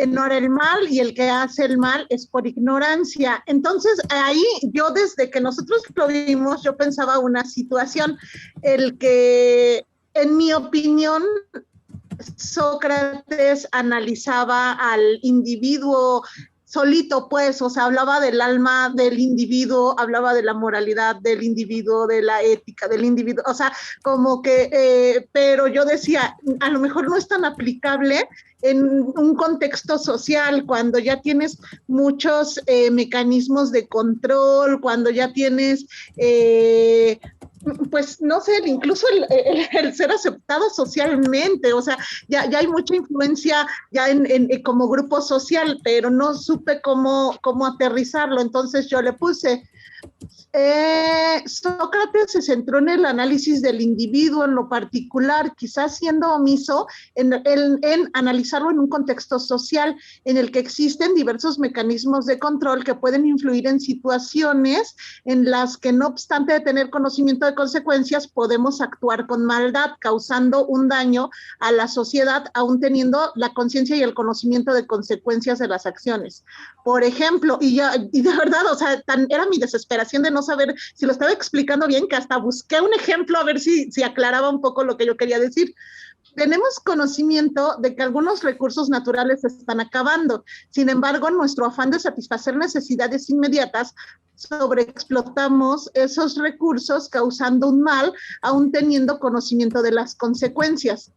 No hará el mal y el que hace el mal es por ignorancia. Entonces, ahí yo desde que nosotros lo vimos, yo pensaba una situación, el que, en mi opinión, Sócrates analizaba al individuo solito, pues, o sea, hablaba del alma del individuo, hablaba de la moralidad del individuo, de la ética del individuo, o sea, como que, pero yo decía, a lo mejor no es tan aplicable en un contexto social, cuando ya tienes muchos mecanismos de control, cuando ya tienes pues no sé, incluso el ser aceptado socialmente, o sea, ya hay mucha influencia ya como grupo social, pero no supe cómo aterrizarlo, entonces yo le puse, Sócrates se centró en el análisis del individuo en lo particular, quizás siendo omiso en analizarlo en un contexto social en el que existen diversos mecanismos de control que pueden influir en situaciones en las que, no obstante de tener conocimiento de consecuencias, podemos actuar con maldad, causando un daño a la sociedad, aún teniendo la conciencia y el conocimiento de consecuencias de las acciones. Por ejemplo, y de verdad, o sea, era mi desesperación de no saber si lo estaba explicando bien, que hasta busqué un ejemplo a ver si aclaraba un poco lo que yo quería decir. Tenemos conocimiento de que algunos recursos naturales se están acabando. Sin embargo, en nuestro afán de satisfacer necesidades inmediatas, sobreexplotamos esos recursos causando un mal, aún teniendo conocimiento de las consecuencias.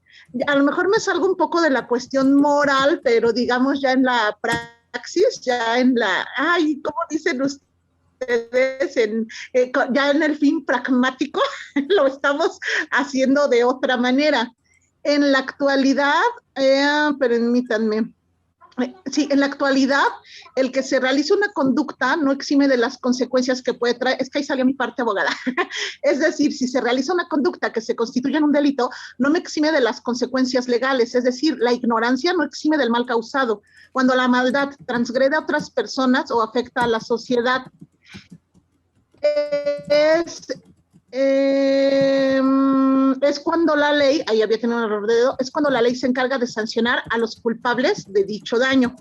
A lo mejor me salgo un poco de la cuestión moral, pero digamos ya en la praxis, ya en la, ¿cómo dicen ustedes? Ya en el fin pragmático lo estamos haciendo de otra manera. En la actualidad, permítanme, sí, en la actualidad, el que se realice una conducta no exime de las consecuencias que puede traer, es que ahí salió mi parte abogada, es decir, si se realiza una conducta que se constituye en un delito, no me exime de las consecuencias legales, es decir, la ignorancia no exime del mal causado. Cuando la maldad transgrede a otras personas o afecta a la sociedad, es cuando la ley, ahí había tenido un error de dedo, es cuando la ley se encarga de sancionar a los culpables de dicho daño.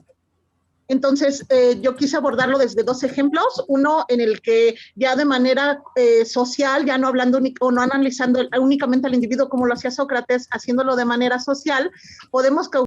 Entonces, yo quise abordarlo desde dos ejemplos, uno en el que ya de manera social, ya no hablando o no analizando únicamente al individuo como lo hacía Sócrates, haciéndolo de manera social, podemos causar